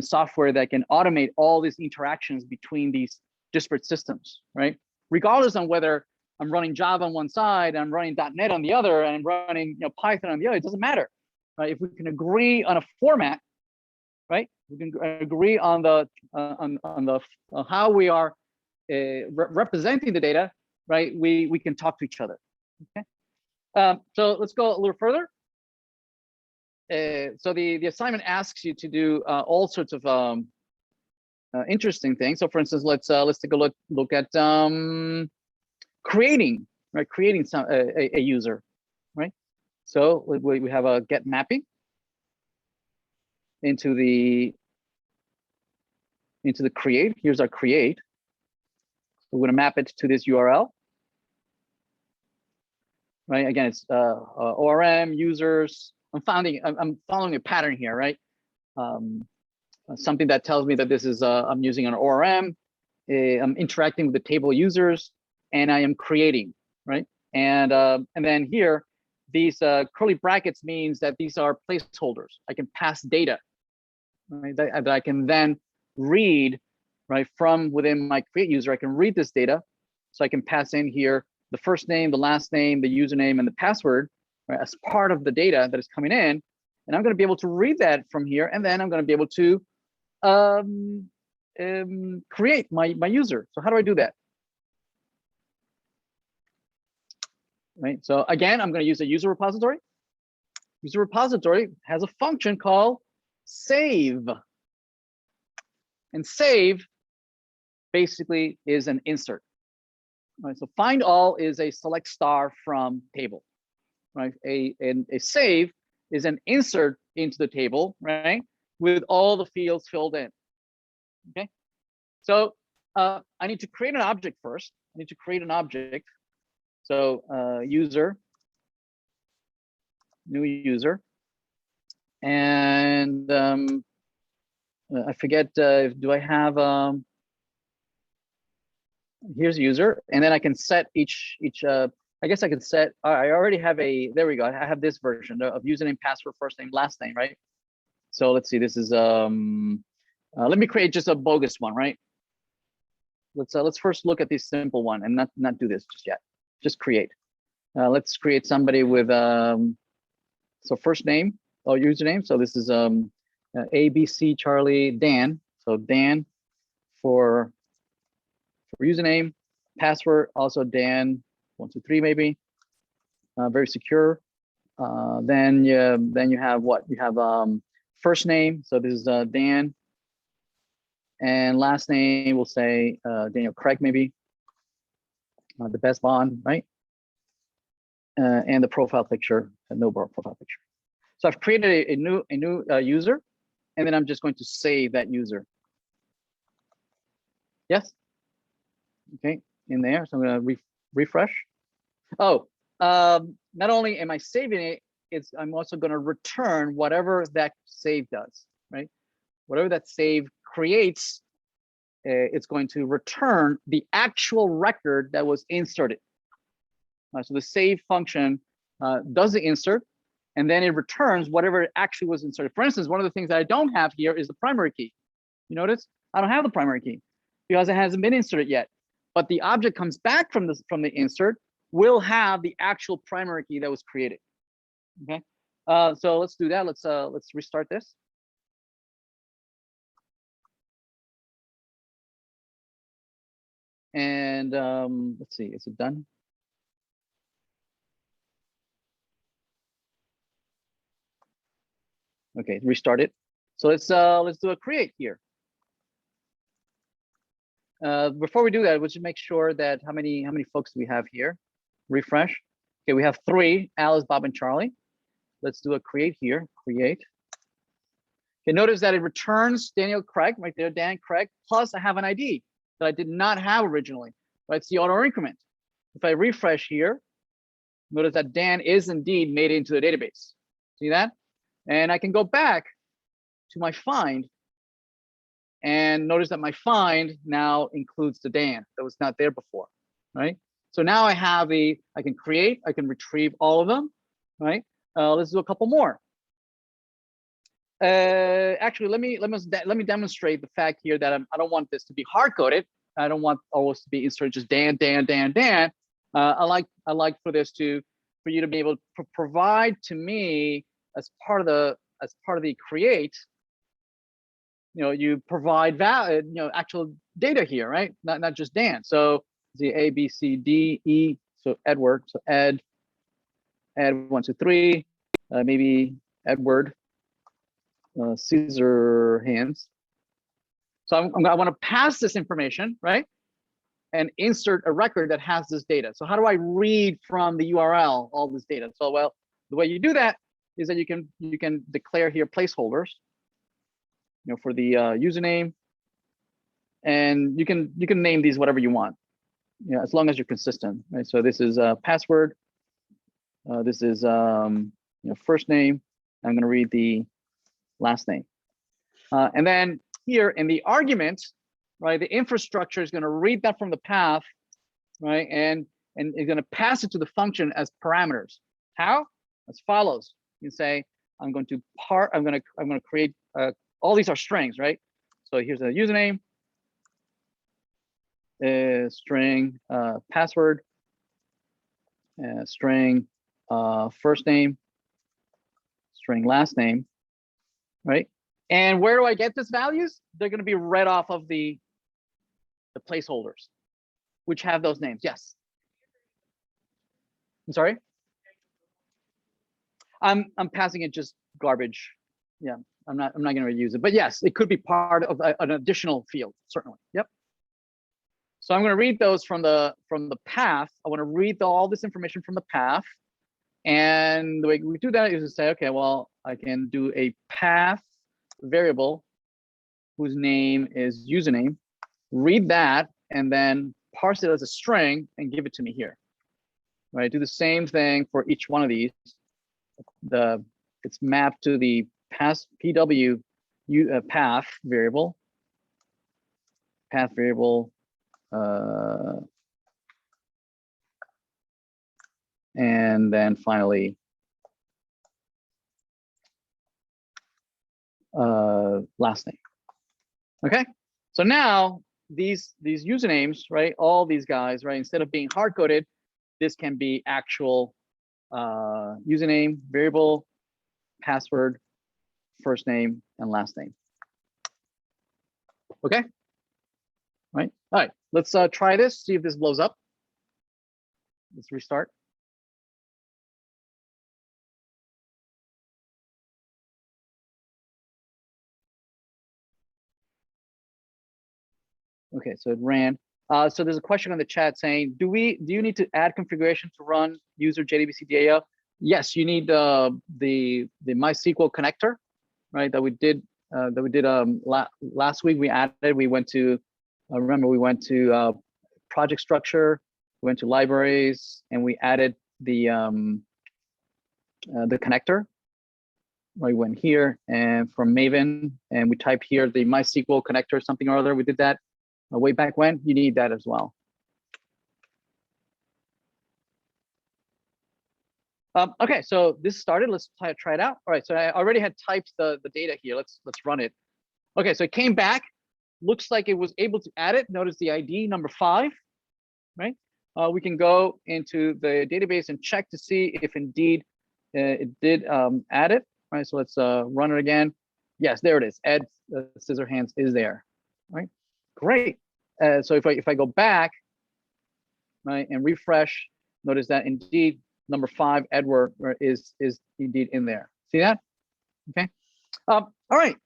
software that can automate all these interactions between these disparate systems, right? Regardless on whether I'm running Java on one side, I'm running .NET on the other, and I'm running Python on the other, it doesn't matter, right? If we can agree on a format, right? We can agree on the how we are representing the data, right? We can talk to each other. Okay. So let's go a little further. So the assignment asks you to do all sorts of interesting things. So for instance, let's take a look at creating a user, right? So we have a get mapping into the create. Here's our create. So we're going to map it to this URL. Right. Again, it's ORM users. I'm following a pattern here, right? Something that tells me that this is I'm using an ORM. I'm interacting with the table users, and I am creating, right? And then here, these curly brackets means that these are placeholders. I can pass data, right? That I can then read, right, from within my create user. I can read this data, so I can pass in here the first name, the last name, the username, and the password, right, as part of the data that is coming in. and I'm going to be able to read that from here, and then I'm going to be able to create my user. So how do I do that? Right. So again, I'm going to use a user repository. User repository has a function called save, and save basically is an insert. Right. So find all is a select star from table. Right. A save is an insert into the table, right, with all the fields filled in. Okay. So I need to create an object first. I need to create an object. So user, new user, and I forget, do I have, here's user, and then I can set each I guess I can set, I already have there we go. I have this version of username, password, first name, last name, right? So let's see, this is, let me create just a bogus one, right? Let's first look at this simple one and not do this just yet. Just create. Let's create somebody with so first name or username. So this is ABC Charlie Dan. So Dan for username, password also Dan 123 maybe. Very secure. Then you have what? You have first name. So this is Dan. And last name, we'll say Daniel Craig, maybe. The best bond, right? And the profile picture, no profile picture. So I've created a new user, and then I'm just going to save that user. Yes. Okay, in there. So I'm going to refresh. Oh, not only am I saving it, I'm also going to return whatever that save does, right? Whatever that save creates, it's going to return the actual record that was inserted. So the save function does the insert, and then it returns whatever actually was inserted. For instance, one of the things that I don't have here is the primary key. You notice I don't have the primary key because it hasn't been inserted yet. But the object comes back from the insert will have the actual primary key that was created. Okay, so let's do that. Let's restart this. And let's see, is it done? Okay, restart it. So let's do a create here. Before we do that, we should make sure that how many folks do we have here? Refresh. Okay, we have 3, Alice, Bob, and Charlie. Let's do a create here. Create. Okay, notice that it returns Daniel Craig right there, Dan Craig. Plus, I have an ID that I did not have originally. Right, it's the auto increment. If I refresh here, notice that Dan is indeed made into the database. See that? And I can go back to my find, and notice that my find now includes the Dan that was not there before, right? So now I have I can create, I can retrieve all of them, right? Let's do a couple more. Actually, let me demonstrate the fact here that I don't want this to be hard coded. I don't want always to be inserted just Dan, Dan, Dan, Dan. I like for you to be able to provide to me as part of the create. You know, you provide valid, actual data here, right? Not just Dan. So the A, B, C, D, E. So Edward. So Ed 1, 2, 3. Maybe Edward. Caesar hands. So I want to pass this information, right? And insert a record that has this data. So how do I read from the URL all this data? So well, the way you do that is that you can declare here placeholders, for the username, and you can name these whatever you want, as long as you're consistent, right? So this is password. This is first name. I'm going to read the last name, and then here in the argument, right, the infrastructure is going to read that from the path, right, and it's going to pass it to the function as parameters. How? As follows. You can say I'm going to create all these are strings, right? So here's a username, string password, string first name, string last name, right? And where do I get these values? They're going to be read off of the placeholders, which have those names. Yes. I'm sorry. I'm passing it just garbage. Yeah, I'm not going to use it, but yes, it could be part of an additional field, certainly. Yep. So I'm going to read those from the path. I want to read all this information from the path. And the way we do that is to say, okay, well, I can do a path variable whose name is username, read that, and then parse it as a string and give it to me here. Right? Do the same thing for each one of these. It's mapped to the path PW path variable. Path variable. And then finally, last name. Okay, so now these usernames, right? All these guys, right? Instead of being hard coded, this can be actual username, variable, password, first name, and last name. Okay, right? All right, let's try this. See if this blows up. Let's restart. Okay, so it ran. So there's a question on the chat saying, do you need to add configuration to run user JDBC DAO? Yes, you need the MySQL connector, right? That we did last week. We went to remember we went to project structure, we went to libraries, and we added the connector. We went here and from Maven, and we typed here the MySQL connector, something or other. We did that way back when. You need that as well. Okay, so this started. Let's try it out. All right, so I already had typed the data here. Let's run it. Okay, so it came back. Looks like it was able to add it. Notice the ID number 5, right? We can go into the database and check to see if indeed it did add it. All right, so let's run it again. Yes, there it is. Add Scissorhands is there. Right, great. So if I go back, right, and refresh, notice that indeed number 5 Edward is indeed in there. See that? Okay. All right.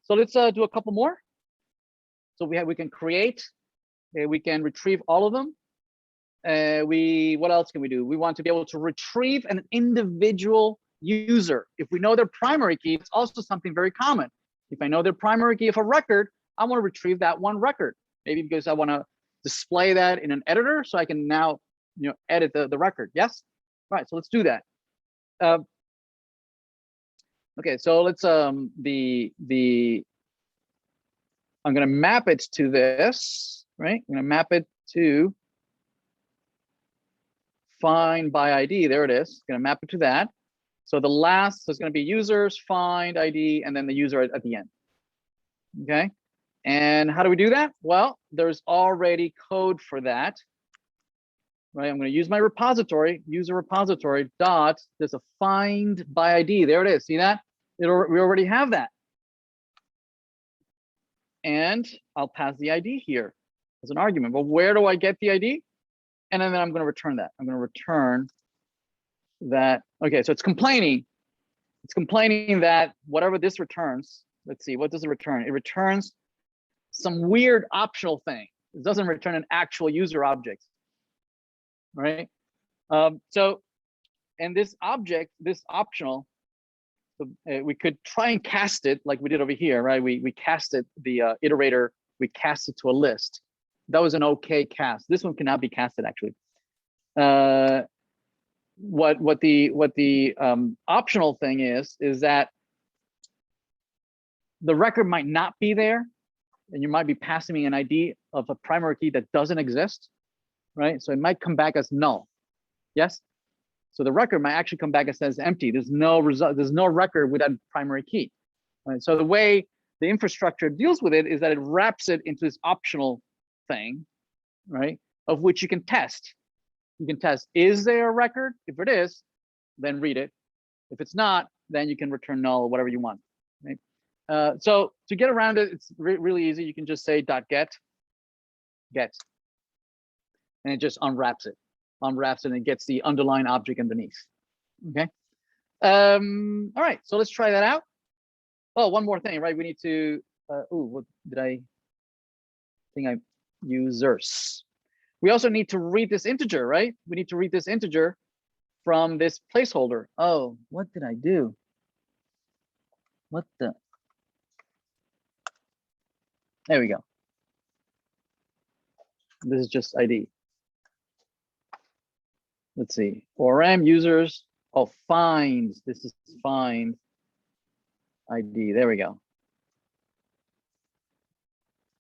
So let's do a couple more. So we can create. We can retrieve all of them. What else can we do? We want to be able to retrieve an individual user. If we know their primary key, it's also something very common. If I know their primary key of a record, I want to retrieve that one record. Maybe because I want to display that in an editor, so I can now edit the record. Yes. Right. So let's do that. Okay. So let's I'm going to map it to this. Right. I'm going to map it to find by ID. There it is. Going to map it to that. So the last is going to be users, find ID, and then the user at the end. Okay. And how do we do that? Well, there's already code for that. Right. I'm going to use my repository, user repository dot. There's a find by ID. There it is. See that? We already have that. And I'll pass the ID here as an argument. But where do I get the ID? And then I'm going to return that. I'm going to return that. Okay, so it's complaining. It's complaining that whatever this returns, let's see, what does it return? It returns some weird optional thing. It doesn't return an actual user object, right? And this object, this optional, we could try and cast it like we did over here, right? We casted the iterator, we cast it to a list. That was an okay cast. This one cannot be casted actually. What the optional thing is that the record might not be there, and you might be passing me an ID of a primary key that doesn't exist, right? So it might come back as null. Yes. So the record might actually come back as says empty. There's no result. There's no record without primary key. Right? So the way the infrastructure deals with it is that it wraps it into this optional thing, right? Of which you can test. You can test, is there a record? If it is, then read it. If it's not, then you can return null or whatever you want, right? So to get around it, it's really easy. You can just say .get, and it just unwraps it, and it gets the underlying object underneath. Okay. All right, so let's try that out. Oh, one more thing, right? We need to. What did I think? I users. We also need to read this integer, right? We need to read this integer from this placeholder. Oh, what did I do? What the? There we go. This is just ID. Let's see. ORM users. Oh, find. This is find ID. There we go.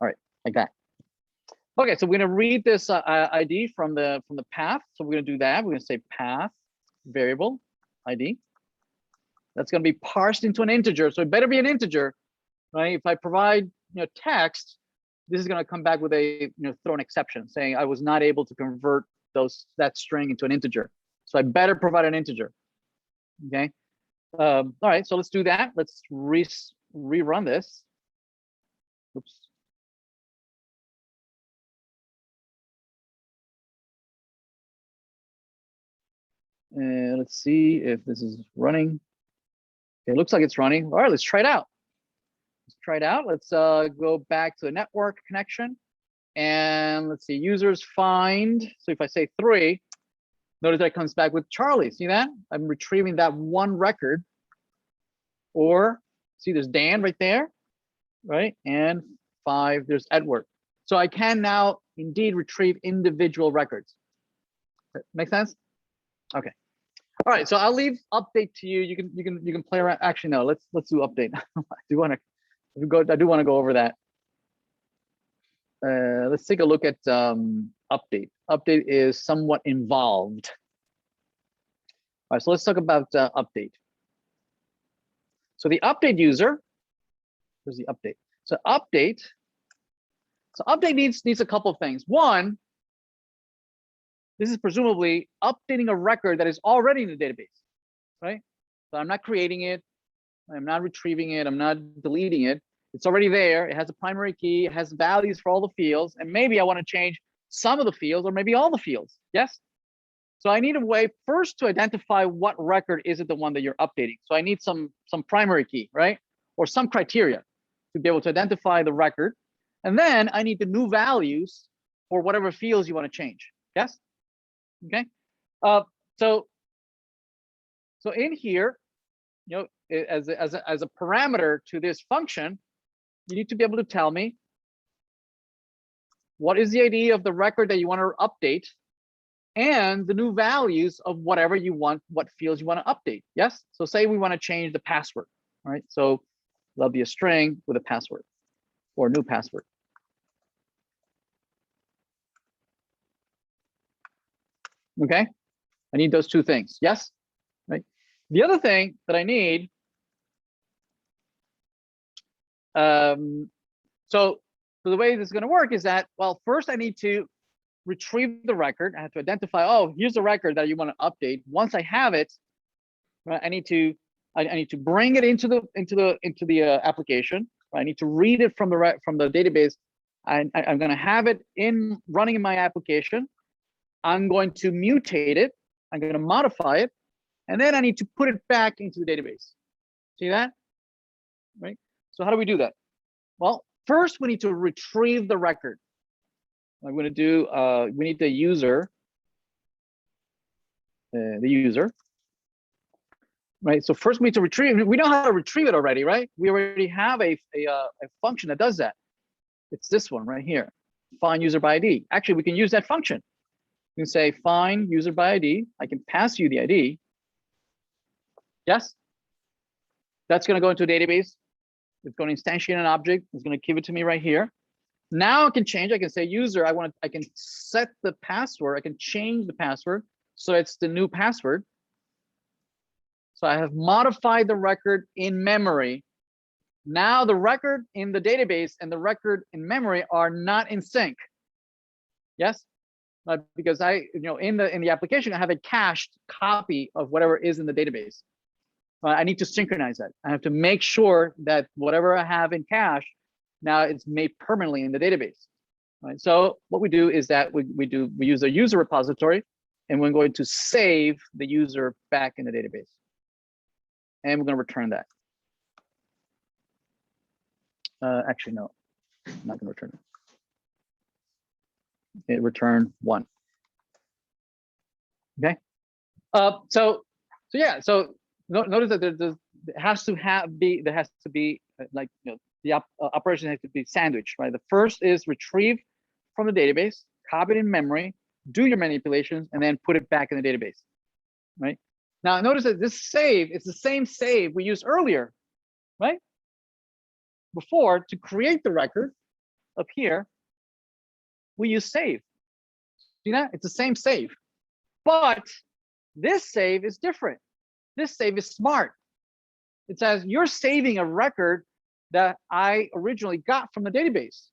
All right, like that. Okay, so we're gonna read this ID from the path. So we're gonna do that. We're gonna say path variable ID. That's gonna be parsed into an integer. So it better be an integer, right? If I provide text, this is gonna come back with a throw an exception saying I was not able to convert that string into an integer. So I better provide an integer. Okay. All right, so let's do that. Let's rerun this. Oops. And let's see if this is running. Okay, it looks like it's running. All right, let's try it out. Let's go back to the network connection. And let's see, users find. So if I say 3, notice that it comes back with Charlie. See that? I'm retrieving that one record. Or see, there's Dan right there, right? And 5, there's Edward. So I can now indeed retrieve individual records. Make sense? Okay. All right, so I'll leave update to you. You can play around. Actually, no. Let's do update. I do want to go over that. Let's take a look at update. Update is somewhat involved. All right, so let's talk about update. So the update user. Where's the update? So update. So update needs a couple of things. One. This is presumably updating a record that is already in the database, right? So I'm not creating it. I'm not retrieving it. I'm not deleting it. It's already there. It has a primary key. It has values for all the fields. And maybe I want to change some of the fields or maybe all the fields. Yes? So I need a way first to identify what record is it the one that you're updating. So I need some primary key, right? Or some criteria to be able to identify the record. And then I need the new values for whatever fields you want to change. Yes? Okay, so in here, as a parameter to this function, you need to be able to tell me what is the ID of the record that you want to update, and the new values of whatever you want, what fields you want to update. Yes. So say we want to change the password. All right. So there'll be a string with a password or a new password. Okay, I need those two things. Yes, right. The other thing that I need, so the way this is going to work is that, well, first I need to retrieve the record. I have to identify, oh, here's the record that you want to update. Once I have it, right, I need to bring it into the application. Right? I need to read it from the database. I'm going to have it running in my application. I'm going to mutate it. I'm going to modify it. And then I need to put it back into the database. See that? Right? So how do we do that? Well, first we need to retrieve the record. I'm going to do, we need the user. Right? So first we need to retrieve. We know how to retrieve it already, right? We already have a function that does that. It's this one right here. Find user by ID. Actually, we can use that function. You can say find user by ID. I can pass you the ID. Yes. That's going to go into a database. It's going to instantiate an object. It's going to give it to me right here. Now I can change. I can say user. I can set the password. I can change the password so it's the new password. So I have modified the record in memory. Now the record in the database and the record in memory are not in sync. Yes. Because in the application I have a cached copy of whatever is in the database. I need to synchronize that. I have to make sure that whatever I have in cache, now it's made permanently in the database. Right? So what we do is that we use a user repository, and we're going to save the user back in the database. And we're going to return that. Actually, no, I'm not going to return it. It returned 1. Okay. So yeah. So notice that there has to be like, you know, the operation has to be sandwiched, right? The first is retrieve from the database, copy it in memory, do your manipulations, and then put it back in the database, right? Now notice that this save is the same save we used earlier, right? Before, to create the record up here, we use save. See that? It's the same save, but this save is different. This save is smart. It says you're saving a record that I originally got from the database,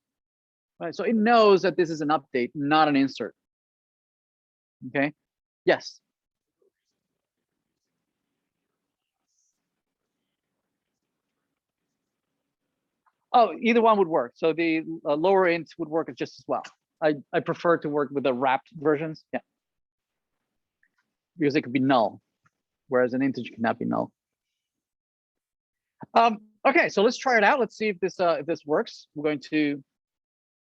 right? So it knows that this is an update, not an insert. Okay. Yes. Oh, either one would work. So the lower int would work just as well. I prefer to work with the wrapped versions. Yeah. Because it could be null, whereas an integer cannot be null. Okay, so let's try it out. Let's see if this works. We're going to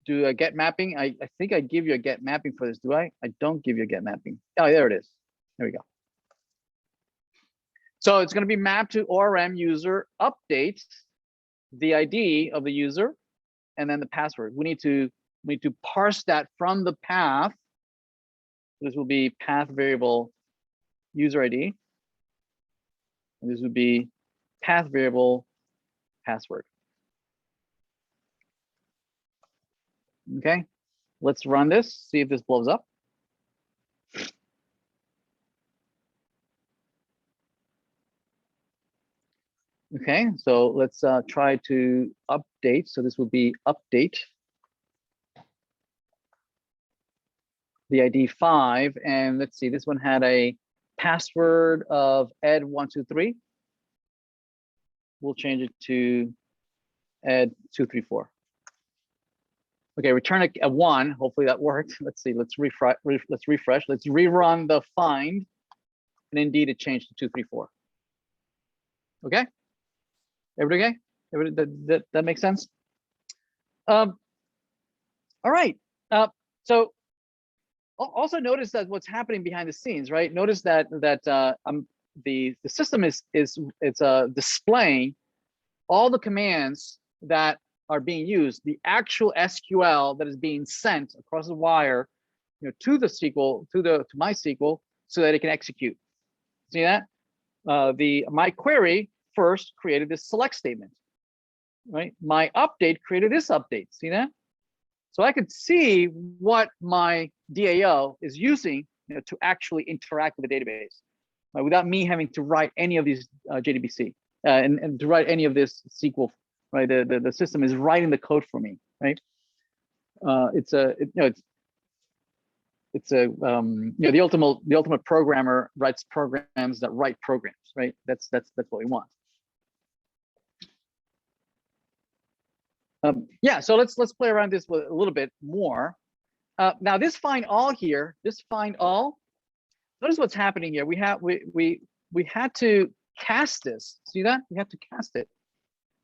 do a get mapping. I think I give you a get mapping for this, do I? I don't give you a get mapping. Oh, there it is. There we go. So it's going to be mapped to ORM user update the ID of the user and then the password. We need to parse that from the path. This will be path variable user ID. And this would be path variable password. Okay, let's run this, see if this blows up. Okay, so let's try to update. So this will be update the ID 5, and let's see, this one had a password of ed123. We'll change it to ed234. Okay, return a 1. Hopefully that worked. Let's see. Let's refresh. Let's rerun the find, and indeed it changed to 234. Okay. Everybody okay? Everybody, that makes sense. All right. So also notice that what's happening behind the scenes, right? Notice that the system is displaying all the commands that are being used, the actual SQL that is being sent across the wire, you know, to the SQL, to my SQL, so that it can execute. See that? My query first created this select statement, right? My update created this update. See that? So I could see what my DAO is using, you know, to actually interact with the database, right? Without me having to write any of these JDBC and to write any of this SQL. Right, the system is writing the code for me, right? The ultimate programmer writes programs that write programs, right? That's what we want. Yeah, so let's play around this with a little bit more. Now this find all here, this find all. Notice what's happening here. We had to cast this. See that? We have to cast it.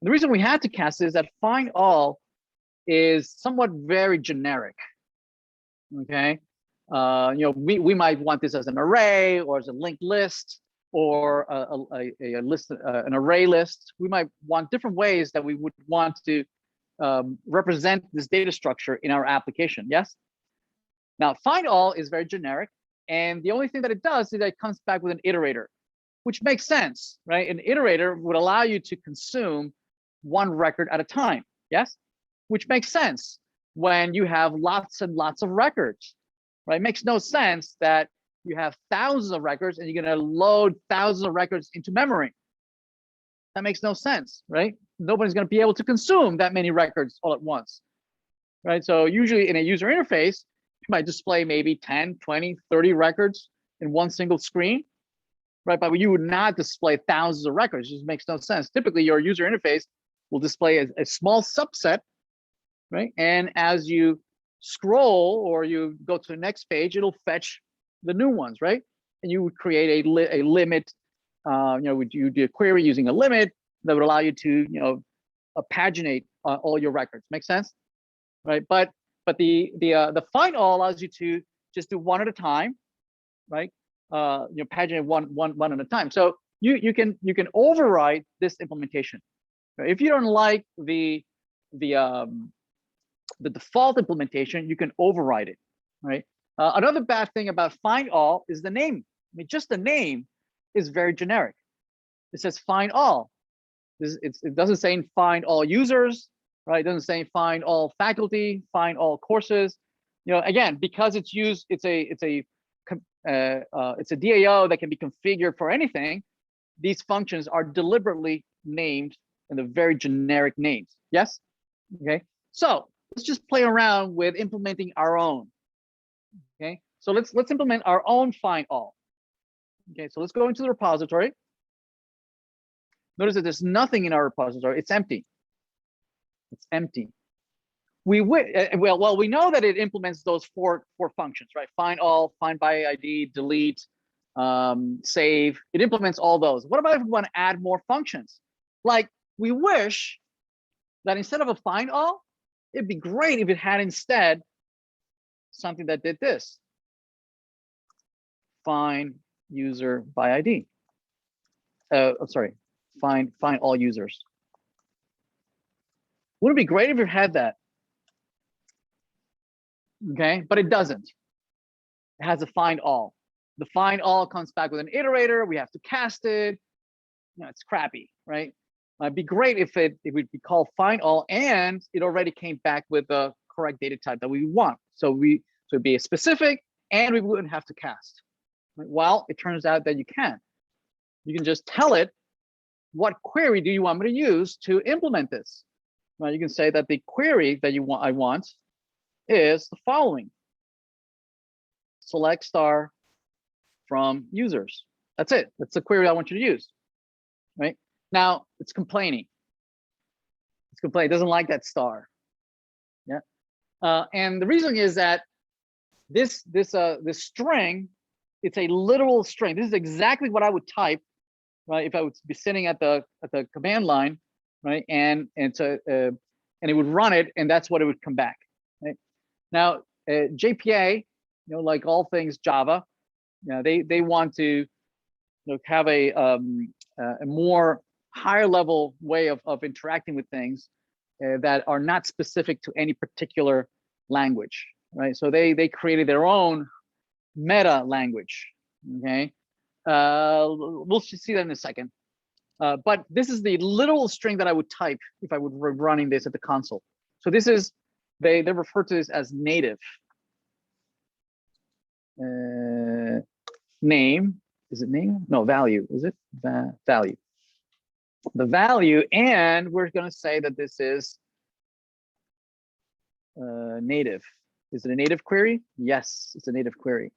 The reason we had to cast it is that find all is somewhat very generic. Okay, you know, we might want this as an array or as a linked list or a list, an array list. We might want different ways that we would want to represent this data structure in our application. Yes. Now find all is very generic, and the only thing that it does is that it comes back with an iterator, which makes sense, right? An iterator would allow you to consume one record at a time, yes? Which makes sense when you have lots and lots of records, right? It makes no sense that you have thousands of records and you're gonna load thousands of records into memory. That makes no sense, right? Nobody's gonna be able to consume that many records all at once, right? So usually in a user interface, you might display maybe 10, 20, 30 records in one single screen. right? But you would not display thousands of records. It just makes no sense. Typically, your user interface will display a small subset, right? And as you scroll or you go to the next page, it'll fetch the new ones, right? And you would create a limit. You do a query using a limit that would allow you to, paginate all your records. Make sense, right? But the find all allows you to just do one at a time, right? Paginate one at a time. So you can override this implementation. Right? If you don't like the default implementation, you can override it, right? Another bad thing about find all is the name. I mean, just the name is very generic. It says find all. It doesn't say find all users, right? It doesn't say find all faculty, find all courses. Again, because it's used, it's a DAO that can be configured for anything. These functions are deliberately named in the very generic names. Yes. Okay. So let's just play around with implementing our own. Okay. So let's implement our own find all. Okay. So let's go into the repository. Notice that there's nothing in our repository. It's empty. It's empty. We know that it implements those four functions, right? Find all, find by ID, delete, save. It implements all those. What about if we want to add more functions? Like, we wish that instead of a find all, it'd be great if it had instead something that did this. Find user by ID. Sorry, find all users. Wouldn't it be great if it had that? Okay, but it doesn't. It has a find all. The find all comes back with an iterator. We have to cast it. It's crappy, right? It'd be great if it would be called find all and it already came back with the correct data type that we want. So it'd be a specific and we wouldn't have to cast. Right? Well, it turns out that you can. You can just tell it, what query do you want me to use to implement this? Well, you can say that the query that I want is the following. Select star from users. That's it. That's the query I want you to use. Right? Now it's complaining. It's complaining. It doesn't like that star. Yeah. And the reason is that this string, it's a literal string. This is exactly what I would type, right? If I would be sitting at the command line, right? And it would run it, and that's what it would come back. Right? Now JPA, like all things Java, they want to have a more higher level way of interacting with things that are not specific to any particular language, right? So they created their own meta language. Okay, we'll see that in a second. But this is the literal string that I would type if I would be running this at the console. So this is, they refer to this as native. Name, is it name? No, value, is it? Value. The value, and we're going to say that this is native. Is it a native query? Yes, it's a native query.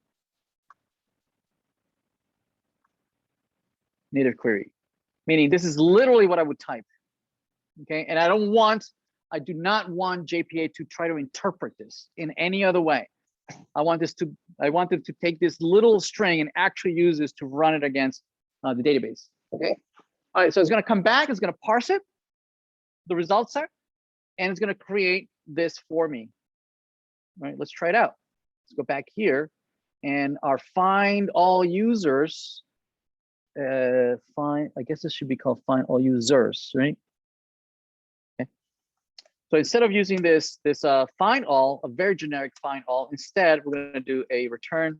Native query, meaning this is literally what I would type. Okay, and I do not want JPA to try to interpret this in any other way. I want it to take this little string and actually use this to run it against the database. Okay. All right. So it's going to come back. It's going to parse it, the result set, and it's going to create this for me. All right. Let's try it out. Let's go back here, and our find all users. I guess this should be called find all users, right? So instead of using this find all, a very generic find all, instead we're going to do a return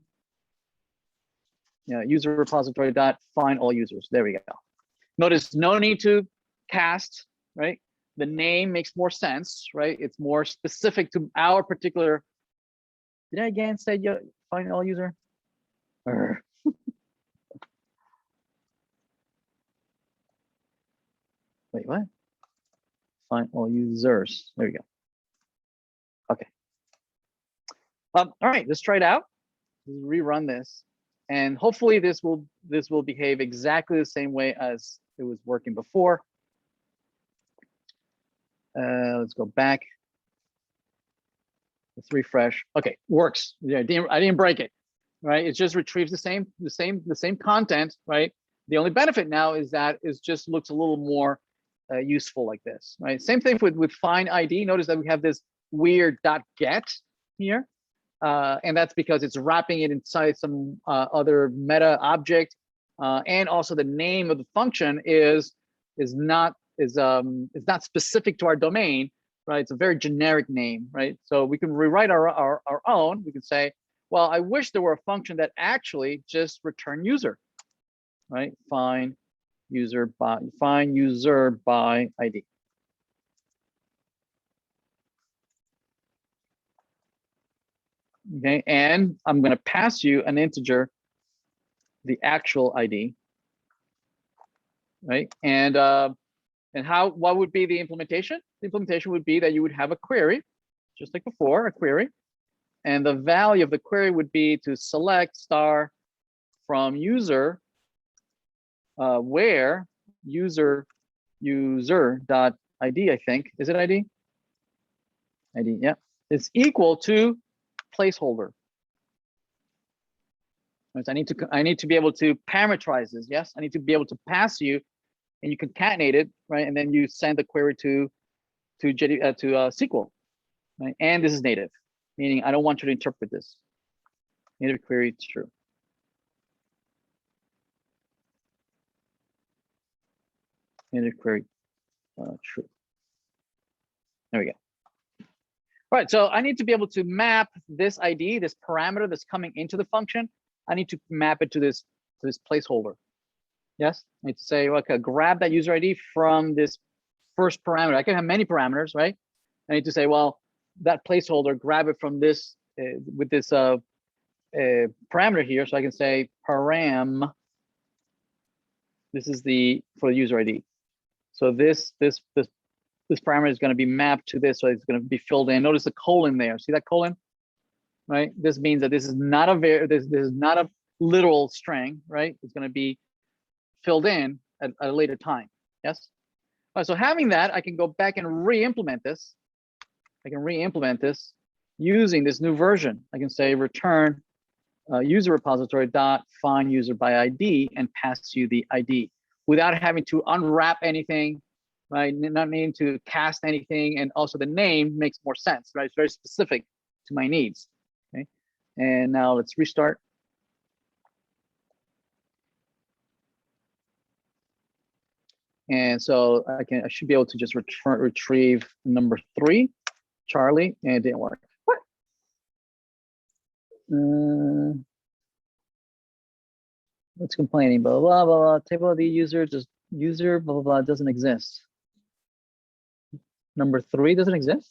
user repository dot find all users. There we go. Notice no need to cast, right? The name makes more sense, right? It's more specific to our particular. Did I again say find all user? Wait, what? Find all users. There we go. Okay. All right, let's try it out. Let's rerun this. And hopefully this will behave exactly the same way as it was working before. Let's go back. Let's refresh. Okay, works. Yeah, I didn't break it, right? It just retrieves the same content, right? The only benefit now is that it just looks a little more useful like this, right? Same thing with find ID. Notice that we have this weird .get here, and that's because it's wrapping it inside some other meta object, and also the name of the function is not specific to our domain, right? It's a very generic name, right? So we can rewrite our own. We can say, well, I wish there were a function that actually just return user, right? Find user by ID. Okay, and I'm going to pass you an integer, the actual ID, right? And what would be the implementation? The implementation would be that you would have a query, just like before, a query, and the value of the query would be to select star from user, where user dot ID, I think, is it ID? ID, yeah, it's equal to placeholder. Right, so I need to be able to parameterize this. Yes, I need to be able to pass you, and you concatenate it, right? And then you send the query to SQL, right? And this is native, meaning I don't want you to interpret this. Native query true. Native query true. There we go. All right, so I need to be able to map this ID, this parameter that's coming into the function. I need to map it to this placeholder. Yes, I need to say, okay, grab that user ID from this first parameter. I can have many parameters, right? I need to say, well, that placeholder, grab it from this with this parameter here. So I can say param. This is for the user ID. So this parameter is going to be mapped to this, so it's going to be filled in. Notice the colon there. See that colon, right? This means that this is not a literal string, right? It's going to be filled in at a later time. Yes. All right, so having that, I can go back and re-implement this. I can re-implement this using this new version. I can say return user repository dot find user by ID and pass you the ID without having to unwrap anything, right? Not needing to cast anything, and also the name makes more sense, right? It's very specific to my needs. Okay, and now let's restart. And so I should be able to just retrieve number 3, Charlie, and it didn't work. What? What's complaining? Blah blah blah blah. Table of the user, just user blah blah blah doesn't exist. Number 3 doesn't exist.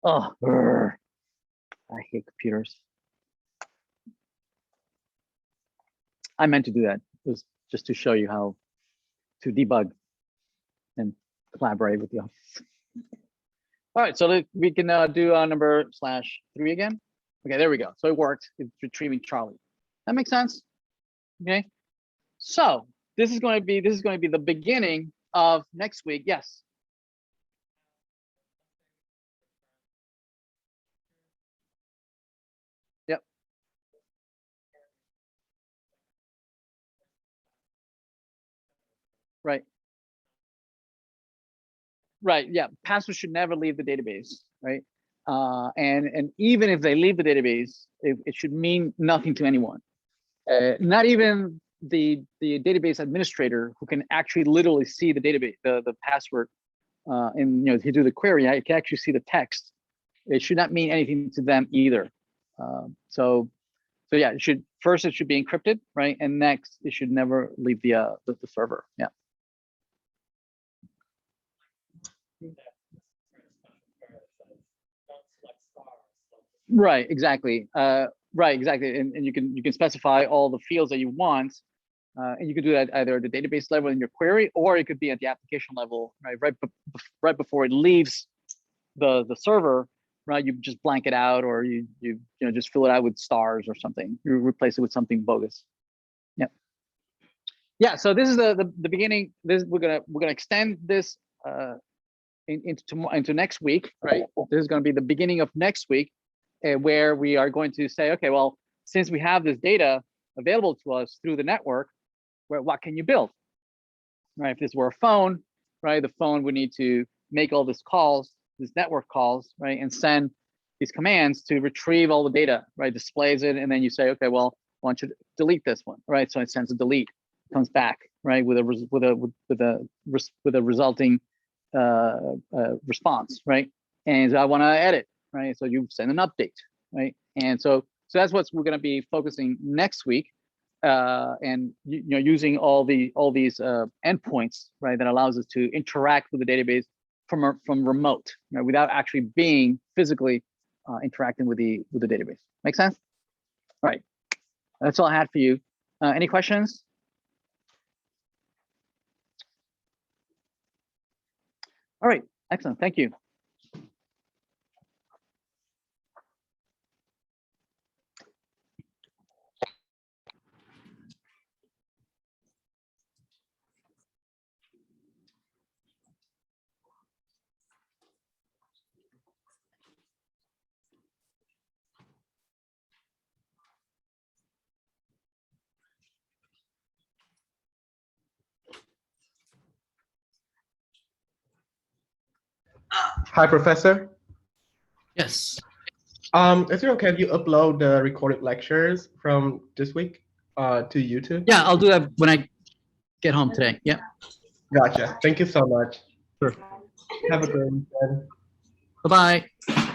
Oh, I hate computers. I meant to do that. It was just to show you how to debug and collaborate with the office. All right, so we can do number /3 again. Okay, there we go. So it worked. It's retrieving Charlie. That makes sense. Okay. So this is going to be the beginning of next week. Yes. Yep. Right. Right. Yeah. Passwords should never leave the database. Right. And even if they leave the database, it should mean nothing to anyone. Not even the database administrator, who can actually literally see the database, the password, and if you do the query, I can actually see the text. It should not mean anything to them either. So yeah, it should be encrypted, right? And next, it should never leave the server. Yeah. Right. Exactly. Right. Exactly. And you can specify all the fields that you want, And you could do that either at the database level in your query, or it could be at the application level, right? Right before it leaves the server, right? You just blank it out, or you just fill it out with stars or something. You replace it with something bogus. Yeah. So this is the beginning. We're gonna extend this into next week, right? This is gonna be the beginning of next week, where we are going to say, okay, well, since we have this data available to us through the network, what can you build, right? If this were a phone, right, the phone would need to make all these calls, these network calls, right, and send these commands to retrieve all the data, right, displays it, and then you say, okay, well, I want you to delete this one, right? So it sends a delete, comes back, right, with a resulting response, right? And I want to edit, right? So you send an update, right? And so that's what we're going to be focusing next week. And using all these endpoints, right, that allows us to interact with the database from remote, right, without actually being physically interacting with the database. Make sense? All right, that's all I had for you. Any questions? All right, excellent. Thank you. Hi, Professor. Yes. Is it okay if you upload the recorded lectures from this week to YouTube? Yeah, I'll do that when I get home today. Yeah. Gotcha. Thank you so much. Sure. Have a good weekend. Bye-bye.